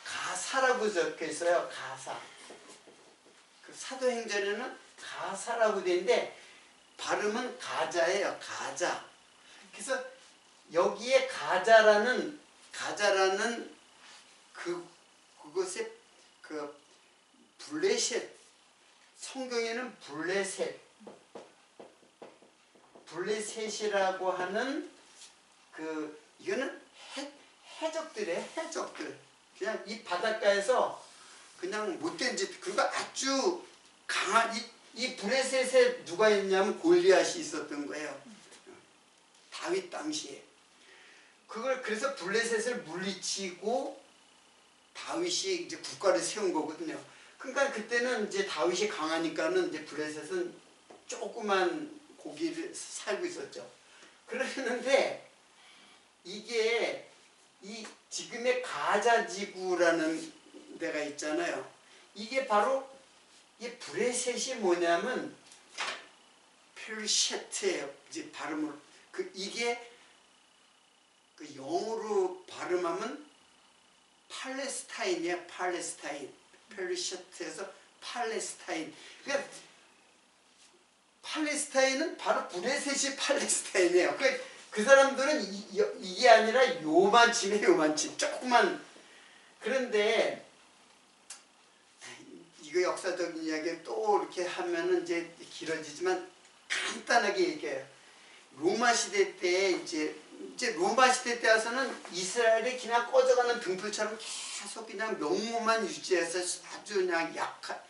가사라고 적혀 있어요. 가사. 그 사도행전에는 가사라고 돼 있는데 발음은 가자예요. 가자. 그래서 여기에 가자라는 그것의 그 블레셋, 성경에는 블레셋이라고 하는 그 이거는 해적들이에요. 해적들. 그냥 이 바닷가에서 그냥 못된 짓, 그리고 아주 강한 이 블레셋에 누가 있냐면 골리앗이 있었던 거예요. 다윗 당시에. 그래서 블레셋을 물리치고 다윗이 이제 국가를 세운 거거든요. 그러니까 그때는 이제 다윗이 강하니까는 이제 블레셋은 조그만 고기를 살고 있었죠. 그랬는데 이게 이 지금의 가자 지구라는 데가 있잖아요. 이게 바로 이 블레셋이 뭐냐면 펠셰트예요. 이제 발음으로 이게 그 영어로 발음하면 팔레스타인이야. 팔레스타인. 펠셰트에서 팔레스타인. 그러니까 팔레스타인은 바로 블레셋이 팔레스타인이에요. 그 사람들은 이게 아니라 요만침에 요만침. 조그만. 그런데 이거 역사적인 이야기 또 이렇게 하면은 이제 길어지지만 간단하게 얘기해요. 로마 시대 때 이제 로마 시대 때 와서는 이스라엘이 그냥 꺼져가는 등불처럼 계속 그냥 명모만 유지해서 아주 그냥 약한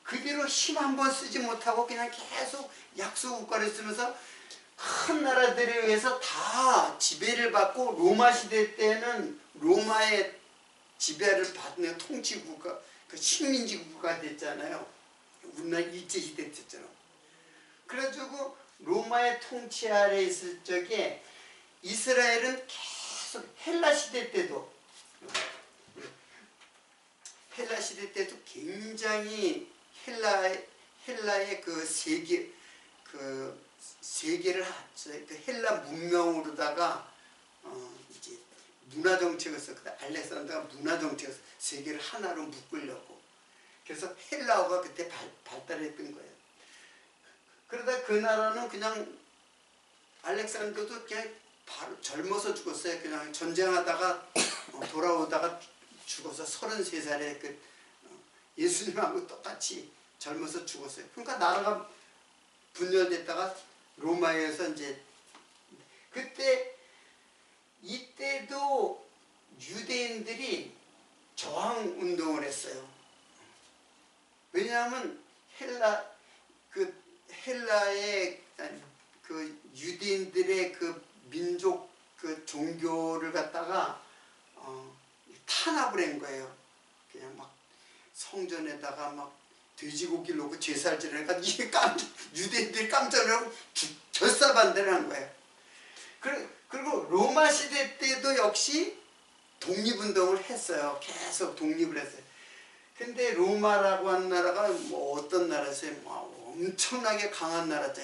그 뒤로 힘 한 번 쓰지 못하고 그냥 계속 약소 국가를 쓰면서 큰 나라들에 의해서 다 지배를 받고 로마 시대 때는 로마의 지배를 받는 통치국가, 그 식민지국가 됐잖아요. 우리나라 일제시대 때처럼. 그래가지고 로마의 통치 아래 있을 적에 이스라엘은 계속 헬라 시대 때도 굉장히 헬라의 그 세계를 그 헬라 문명으로다가 이제 문화 정책을 썼거든. 알렉산더가 문화 정책을 세계를 하나로 묶으려고. 그래서 헬라어가 그때 발달했던 거예요. 그러다 그 나라는 그냥 알렉산더도 그냥 바로 젊어서 죽었어요. 그냥 전쟁하다가 돌아오다가 죽어서 33살에 그 예수님하고 똑같이 젊어서 죽었어요. 그러니까 나라가 분열됐다가 로마에서 이제 이때도 유대인들이 저항 운동을 했어요. 왜냐하면 헬라의 그 유대인들의 그 민족 그 종교를 갖다가 탄압을 한 거예요. 그냥 막 성전에다가 막 돼지고기를 놓고 제살질을 하니까 이게 유대인들이 깜짝 놀라고 결사반대를 한 거예요. 그리고 로마 시대 때도 역시 독립운동을 했어요. 계속 독립을 했어요. 근데 로마라고 하는 나라가 뭐 어떤 나라였어요? 뭐 엄청나게 강한 나라죠.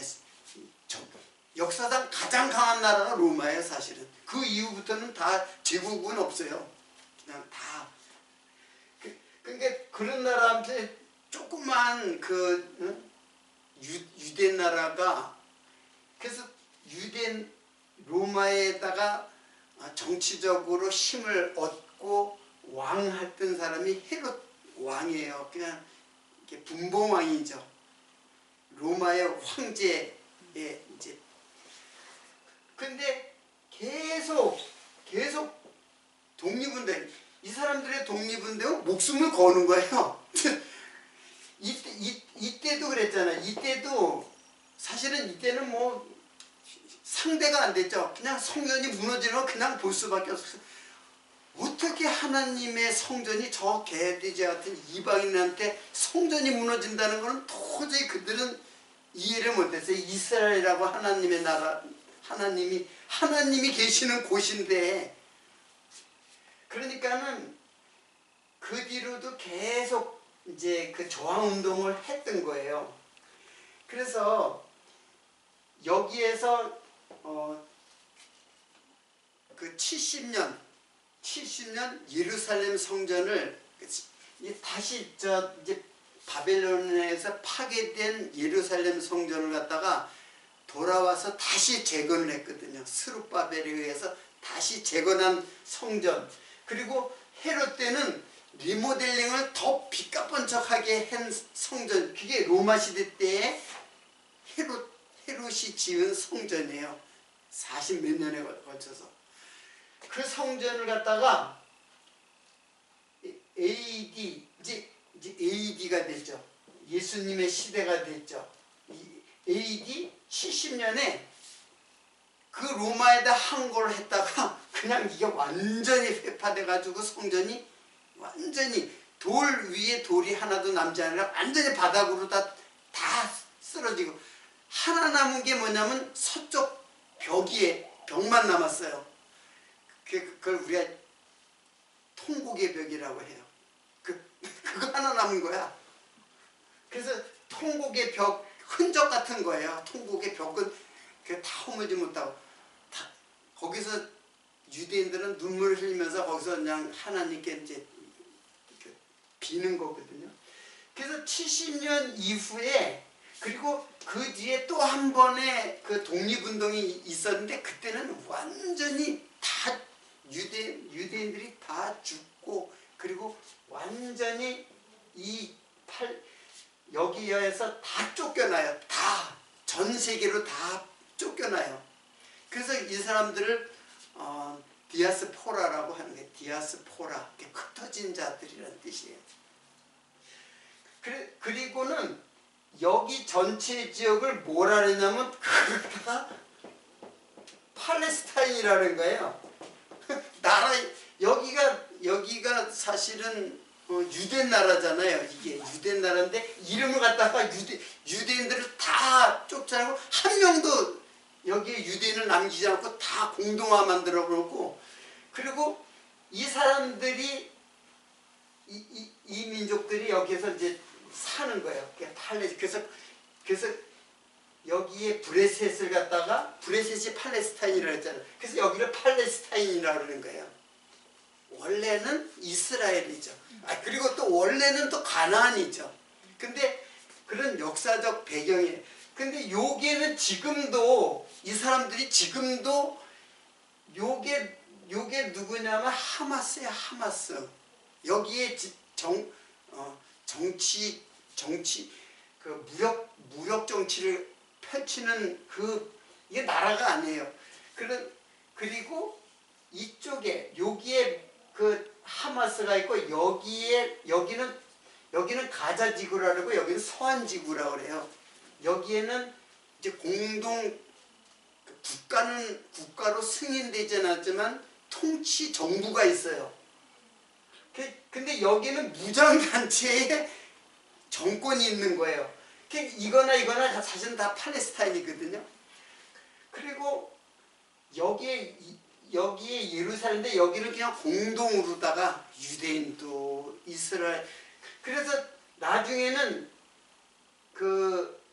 역사상 가장 강한 나라가 로마예요, 사실은. 그 이후부터는 다 제국은 없어요. 그냥 다. 그러니까 그런 나라한테 조그만 유대 나라가 그래서 로마에다가 정치적으로 힘을 얻고 왕했던 사람이 헤롯 왕이에요. 그냥 이렇게 분봉왕이죠. 로마의 황제의 이제. 근데 계속 독립운동, 이 사람들의 독립운동은 목숨을 거는 거예요. 이때도 그랬잖아요. 사실은 이때는 뭐 상대가 안 됐죠. 그냥 성전이 무너지는 거 그냥 볼 수밖에 없었어요. 어떻게 하나님의 성전이 저 개돼지 같은 이방인한테 성전이 무너진다는 것은 도저히 그들은 이해를 못했어요. 이스라엘이라고 하나님의 나라, 하나님이 계시는 곳인데, 그러니까는 그 뒤로도 계속 이제 그 저항 운동을 했던 거예요. 그래서 여기에서 그 70년 예루살렘 성전을 다시 이제 바벨론에서 파괴된 예루살렘 성전을 갖다가 돌아와서 다시 재건을 했거든요. 스룹바벨에 의해서 다시 재건한 성전. 그리고 헤롯 때는 리모델링을 더 빛깔번쩍하게 한 성전. 그게 로마 시대 때에 헤롯이 지은 성전이에요. 40몇 년에 걸쳐서. 그 성전을 갖다가 AD, 이제 AD가 됐죠. 예수님의 시대가 됐죠. AD 70년에 그 로마에다 항거를 했다가 그냥 이게 완전히 회파돼 가지고 성전이 완전히 돌 위에 돌이 하나도 남지 않으라 완전히 바닥으로 다 쓰러지고 하나 남은 게 뭐냐면 서쪽 벽만 남았어요. 그걸 우리가 통곡의 벽이라고 해요. 그거 하나 남은 거야. 그래서 통곡의 벽 흔적 같은 거예요. 통곡의 벽은 다 허물지 못하고 거기서 유대인들은 눈물을 흘리면서 거기서 그냥 하나님께 이제 비는 거거든요. 그래서 70년 이후에 그리고 그 뒤에 또 한 번의 그 독립운동이 있었는데 그때는 완전히 다 유대인들이 다 죽고 그리고 완전히 여기에서 다 쫓겨나요. 다 전 세계로 다 쫓겨나요. 그래서 이 사람들을 디아스포라라고 하는 게 디아스포라, 흩어진 자들이라는 뜻이에요. 그리고는 여기 전체 지역을 뭐라 그러냐면 그렇다가 팔레스타인이라는 거예요. 여기가 사실은 유대 나라잖아요. 이게 유대 나라인데 이름을 갖다가 유대인들을 다 쫓아내고 한 명도 여기에 유대인을 남기지 않고 다 공동화 만들어 버렸고 그리고 이 사람들이 이 민족들이 여기서 이제 사는 거예요. 그래서 여기에 브레셋을 갖다가 브레셋이 팔레스타인이라고 했잖아요. 그래서 여기를 팔레스타인이라고 그러는 거예요. 원래는 이스라엘이죠. 그리고 또 원래는 또 가나안이죠. 근데 그런 역사적 배경이에요. 근데 요게는 지금도 이 사람들이 지금도 요게 누구냐면 하마스야. 하마스. 여기에 정치 그 무력 정치를 펼치는 이게 나라가 아니에요. 그리고 이쪽에 여기에 그 하마스가 있고 여기는 가자 지구라고 여기는 서한 지구라고 그래요. 여기에는 이제 공동 국가로 승인되지 않았지만 통치 정부가 있어요. 근데 여기는 무장단체의 정권이 있는 거예요. 이거나 사실은 다 팔레스타인이거든요. 그리고 여기에 예루살렘인데 여기는 그냥 공동으로다가 유대인도 이스라엘 그래서 나중에는 그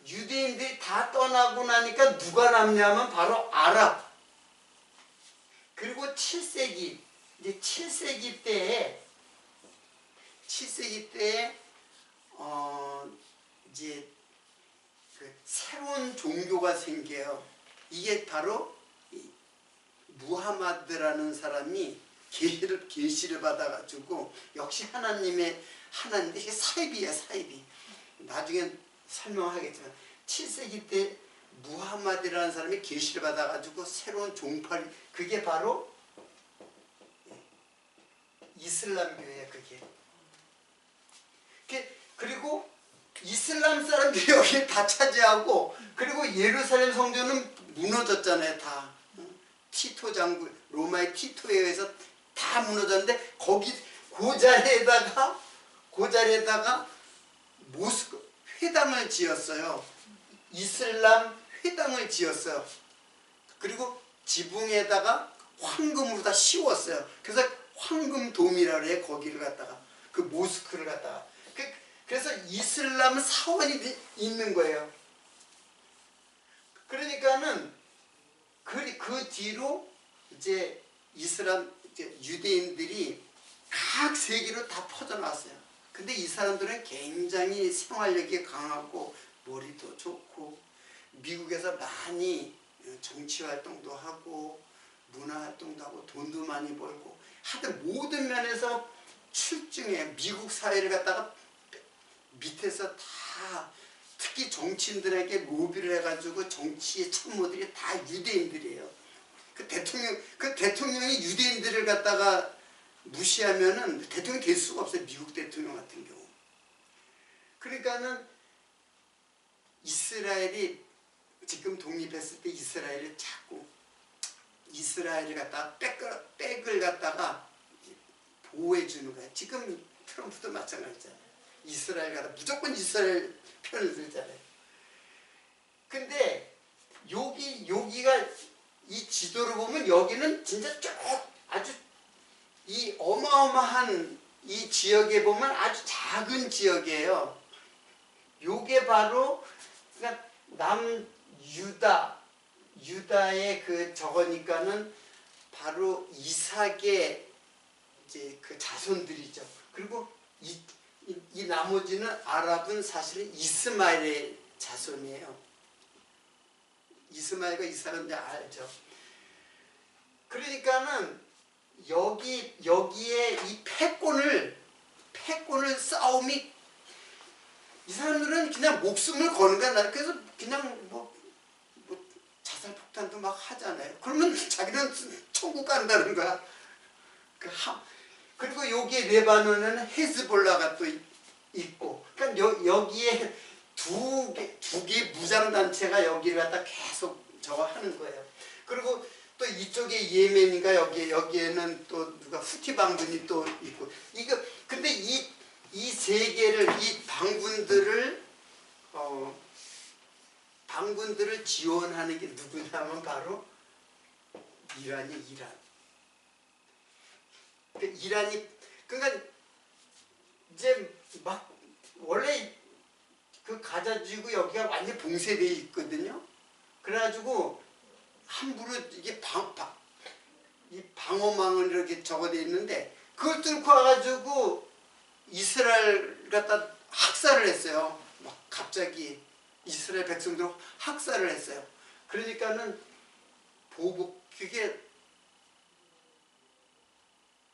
유대인들이 다 떠나고 나니까 누가 남냐면 바로 아랍. 그리고 7세기 이제 7세기 때에 이제 그 새로운 종교가 생겨요. 이게 바로 무하마드라는 사람이 계시를 받아가지고 역시 하나님인데 이게 사이비야. 나중에 설명하겠지만 7세기 때 무하마드라는 사람이 계시를 받아가지고 새로운 종파를 그게 바로 이슬람교예요. 그리고 이슬람 사람들이 여기를 다 차지하고 그리고 예루살렘 성전은 무너졌잖아요. 다 티토 장군 로마의 티토에 의해서 다 무너졌는데 그 자리에다가 모스크 회당을 지었어요. 이슬람 회당을 지었어요. 그리고 지붕에다가 황금으로 다 씌웠어요. 그래서 황금돔이라고 해요. 거기를 갖다가 그 모스크를 갖다가 그래서 이슬람 사원이 있는 거예요. 그러니까는 그 뒤로 이제 이제 유대인들이 각 세계로 다 퍼져나왔어요. 근데 이 사람들은 굉장히 생활력이 강하고 머리도 좋고 미국에서 많이 정치 활동도 하고 문화 활동도 하고 돈도 많이 벌고 하여튼 모든 면에서 출중해. 미국 사회를 갖다가 밑에서 다 특히 정치인들에게 로비를 해가지고 정치의 참모들이 다 유대인들이에요. 그 대통령이 유대인들을 갖다가 무시하면은 대통령이 될 수가 없어요. 미국 대통령 같은 경우. 그러니까는 이스라엘이 지금 독립했을 때 이스라엘이 자꾸 이스라엘을 갖다가 백을 갖다가 보호해 주는 거야. 지금 트럼프도 마찬가지잖아요. 이스라엘 갖다 무조건 이스라엘 편을 들잖아요. 근데 여기가 이 지도를 보면 여기는 진짜 쭉 아주 이 어마어마한 이 지역에 보면 아주 작은 지역이에요. 요게 바로 그러니까 유다의 그 저거니까는 바로 이삭의 이제 그 자손들이죠. 그리고 이 나머지는 아랍은 사실은 이스마엘의 자손이에요. 이스마엘과 이삭은 이제 알죠. 그러니까는 여기에 이 패권을 싸움이 이 사람들은 그냥 목숨을 거는 거야. 그래서 그냥 뭐 자살 폭탄도 막 하잖아요. 그러면 자기는 천국 간다는 거야. 그리고 여기에 레바논에는 헤즈볼라가 또 있고, 그러니까 여기에 두 개 무장 단체가 여기를 갖다 계속 저거 하는 거예요. 그리고 또 이쪽에 예멘인가 여기에는 또 누가 후티 방군이 또 있고. 근데 이 세 개를 이 방군들을 지원하는 게 누구냐면 바로 이란. 그러니까 이제 막 원래 그 가자 지구 여기가 완전 봉쇄되어 있거든요. 그래가지고 함부로 이게 이 방어망을 이렇게 적어져 있는데 그걸 뚫고 와가지고 이스라엘 갖다 학살을 했어요. 막 갑자기 이스라엘 백성들 학살을 했어요. 그러니까는 그게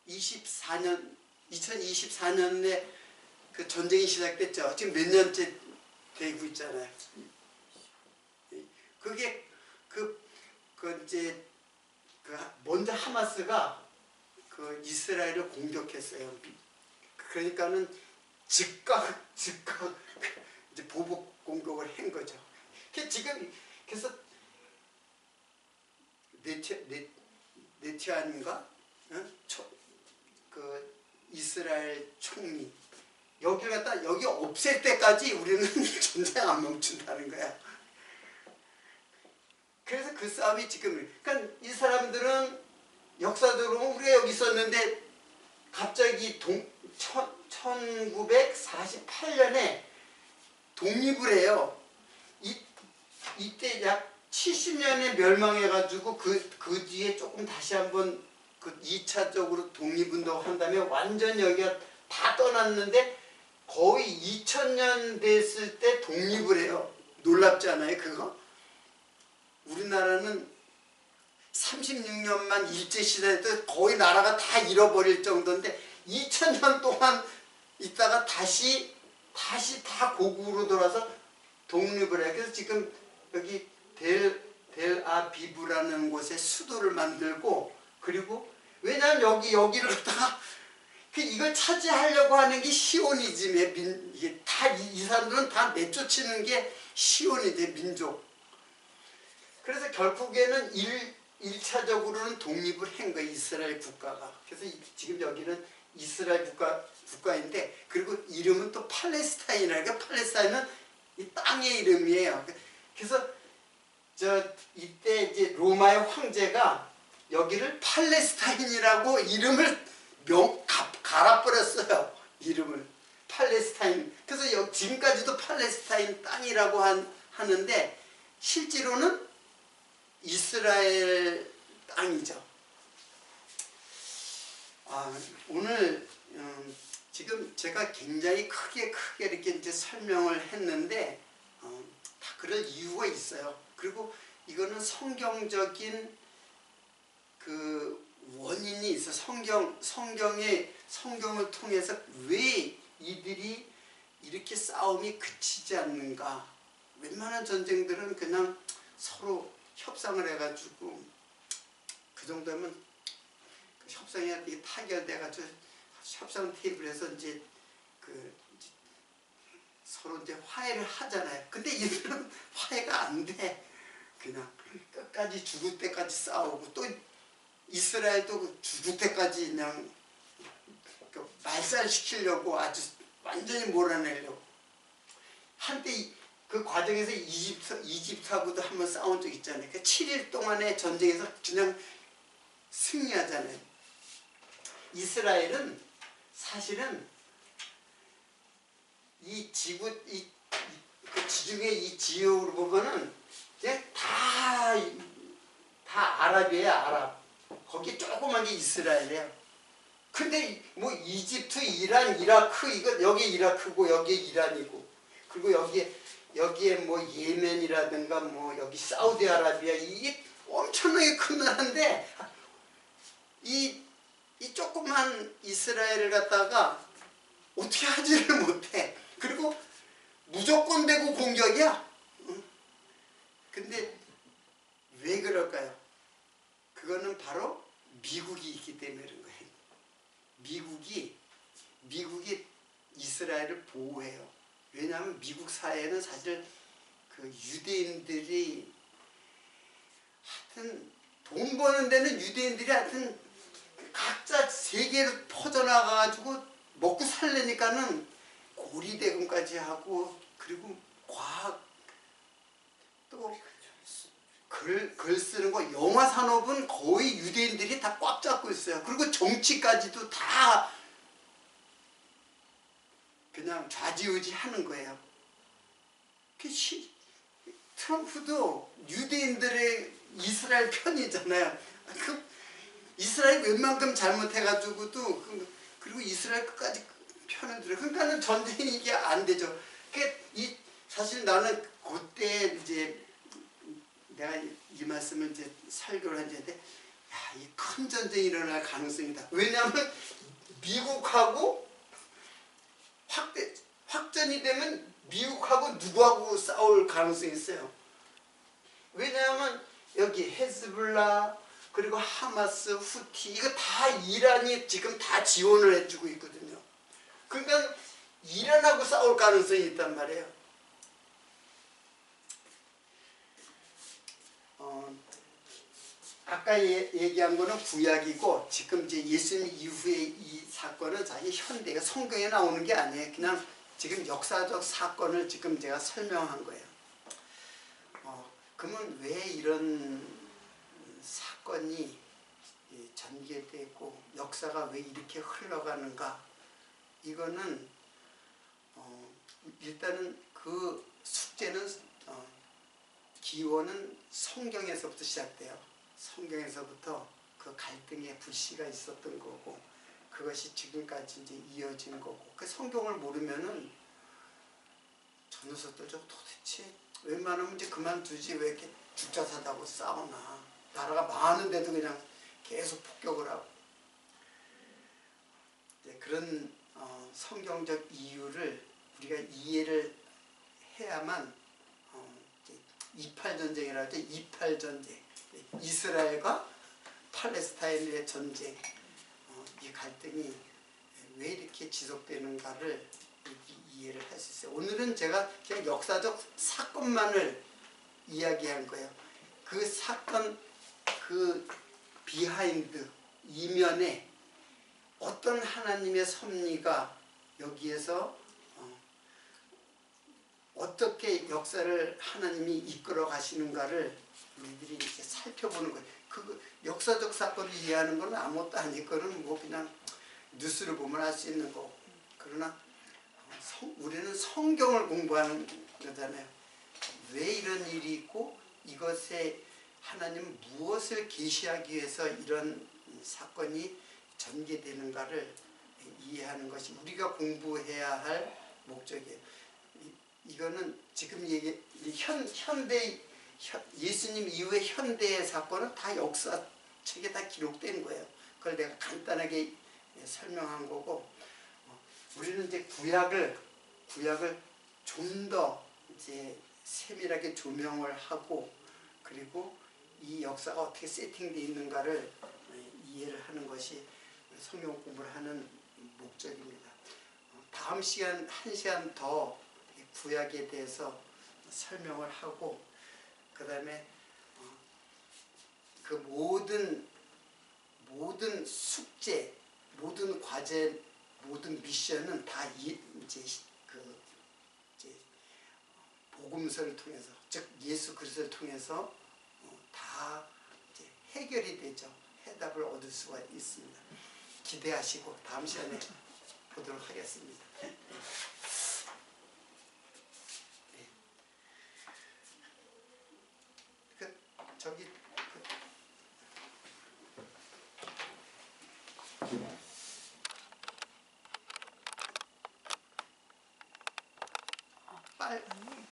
2024년에 그 전쟁이 시작됐죠. 지금 몇 년째 되고 있잖아요. 그게 이제 먼저 하마스가 그 이스라엘을 공격했어요. 그러니까는 즉각 이제 보복 공격을 한 거죠. 지금 그래서 네티안인가 그 이스라엘 총리 여기 없앨 때까지 우리는 전쟁 안 멈춘다는 거야. 그래서 그 싸움이 지금 그러니까 이 사람들은 역사적으로 보면 우리가 여기 있었는데 갑자기 1948년에 독립을 해요. 이때 약 70년에 멸망해가지고 그 뒤에 조금 다시 한번 그 2차적으로 독립운동 한 다음에 완전 여기가 다 떠났는데 거의 2000년 됐을 때 독립을 해요. 놀랍지 않아요 그거? 우리나라는 36년만 일제시대 때 거의 나라가 다 잃어버릴 정도인데 2000년 동안 있다가 다시 다 고국으로 돌아서 독립을 해요. 그래서 지금 여기 델아비브라는 곳에 수도를 만들고 그리고 왜냐하면 여기를 갖다가 이걸 차지하려고 하는 게 시오니즘이에요. 이게 이 사람들은 다 내쫓는 게 시오니즘 민족. 그래서 결국에는 1차적으로는 독립을 한 거예요. 이스라엘 국가가. 그래서 지금 여기는 이스라엘 국가인데 그리고 이름은 또 팔레스타인이라니까 팔레스타인은 이 땅의 이름이에요. 그래서 이때 이제 로마의 황제가 여기를 팔레스타인이라고 이름을 갈아버렸어요. 이름을 팔레스타인. 그래서 지금까지도 팔레스타인 땅이라고 하는데 실제로는 이스라엘 땅이죠. 오늘 지금 제가 굉장히 크게 이렇게 이제 설명을 했는데 다 그럴 이유가 있어요. 그리고 이거는 성경적인 그 원인이 있어. 성경을 통해서 왜 이들이 이렇게 싸움이 그치지 않는가. 웬만한 전쟁들은 그냥 서로 협상을 해가지고 그 정도면 협상이 이게 타결돼가지고 협상 테이블에서 이제 서로 이제 화해를 하잖아요. 근데 이들은 화해가 안 돼. 그냥 끝까지 죽을 때까지 싸우고, 또 이스라엘도 죽을 때까지 그냥 말살시키려고 아주 완전히 몰아내려고. 한때 그 과정에서 이집트하고도 한번 싸운 적 있잖아요. 그 7일 동안의 전쟁에서 그냥 승리하잖아요. 이스라엘은 사실은 이 그 지중해 이 지역으로 보면은 이제 다 아랍이에요. 아랍. 거기 조그만 게 이스라엘이에요. 근데 뭐 이집트, 이란, 이라크, 이거 여기 이라크고 여기 이란이고, 그리고 여기에 뭐 예멘이라든가 뭐 여기 사우디아라비아, 이게 엄청나게 큰 나라인데 이 조그만 이스라엘을 갖다가 어떻게 하지를 못해. 그리고 무조건 되고 공격이야. 근데 왜 그럴까요? 그거는 바로 미국이 있기 때문에 그런 거예요. 미국이 이스라엘을 보호해요. 왜냐하면 미국 사회는 사실 그 유대인들이 하여튼 돈 버는 데는 유대인들이 하여튼 각자 세계로 퍼져나가가지고 먹고 살려니까는 고리대금까지 하고, 그리고 과학, 또 글 쓰는 거, 영화 산업은 거의 유대인들이 다 꽉 잡고 있어요. 그리고 정치까지도 다 그냥 좌지우지 하는 거예요. 트럼프도 유대인들의 이스라엘 편이잖아요. 이스라엘 웬만큼 잘못해가지고도, 그리고 이스라엘 끝까지 편을 들어요. 그러니까는 전쟁이 이게 안 되죠. 사실 나는 그때 이제 내가 이 말씀을 이제 설교를 했는데, 이 큰 전쟁이 일어날 가능성이다. 왜냐하면 미국하고 확전이 되면 미국하고 누구하고 싸울 가능성이 있어요. 왜냐하면 여기 헤즈볼라, 그리고 하마스, 후티, 이거 다 이란이 지금 다 지원을 해주고 있거든요. 그러니까 이란하고 싸울 가능성이 있단 말이에요. 아까 얘기한 거는 구약이고, 지금 이제 예수님 이후에 이 사건은 사실 현대가 성경에 나오는 게 아니에요. 그냥 지금 역사적 사건을 지금 제가 설명한 거예요. 그러면 왜 이런 사건이 전개되고 역사가 왜 이렇게 흘러가는가? 이거는 일단은 그 숙제는 기원은 성경에서부터 시작돼요. 성경에서부터 그 갈등의 불씨가 있었던 거고, 그것이 지금까지 이제 이어진 거고, 그 성경을 모르면은 저 녀석들 좀 도대체 웬만하면 이제 그만두지 왜 이렇게 죽자 사다고 싸우나. 나라가 많은데도 그냥 계속 폭격을 하고. 그런 성경적 이유를 우리가 이해를 해야만 28전쟁이라고 하죠. 28전쟁. 이스라엘과 팔레스타인의 전쟁, 이 갈등이 왜 이렇게 지속되는가를 이해를 할 수 있어요. 오늘은 제가 그냥 역사적 사건만을 이야기한 거예요. 그 사건, 그 비하인드, 이면에 어떤 하나님의 섭리가 여기에서 어떻게 역사를 하나님이 이끌어 가시는가를 우리들이 이렇게 살펴보는 거예요. 그 역사적 사건을 이해하는 건 아무것도 아닐 거는 뭐 그냥 뉴스를 보면 알 수 있는 거고. 그러나 우리는 성경을 공부하는 거잖아요. 왜 이런 일이 있고 이것에 하나님은 무엇을 계시하기 위해서 이런 사건이 전개되는가를 이해하는 것이 우리가 공부해야 할 목적이에요. 이거는 지금 현대 예수님 이후의 현대의 사건은 다 역사책에 다 기록된 거예요. 그걸 내가 간단하게 설명한 거고, 우리는 이제 구약을 좀 더 이제 세밀하게 조명을 하고, 그리고 이 역사가 어떻게 세팅되어 있는가를 이해를 하는 것이 성경 공부를 하는 목적입니다. 다음 시간 1시간 더 구약에 대해서 설명을 하고, 그 다음에 그 모든 숙제, 모든 과제, 모든 미션은 다 이제 복음서를 통해서, 즉 예수 그리스도를 통해서 다 이제 해결이 되죠. 해답을 얻을 수가 있습니다. 기대하시고 다음 시간에 보도록 하겠습니다. 저기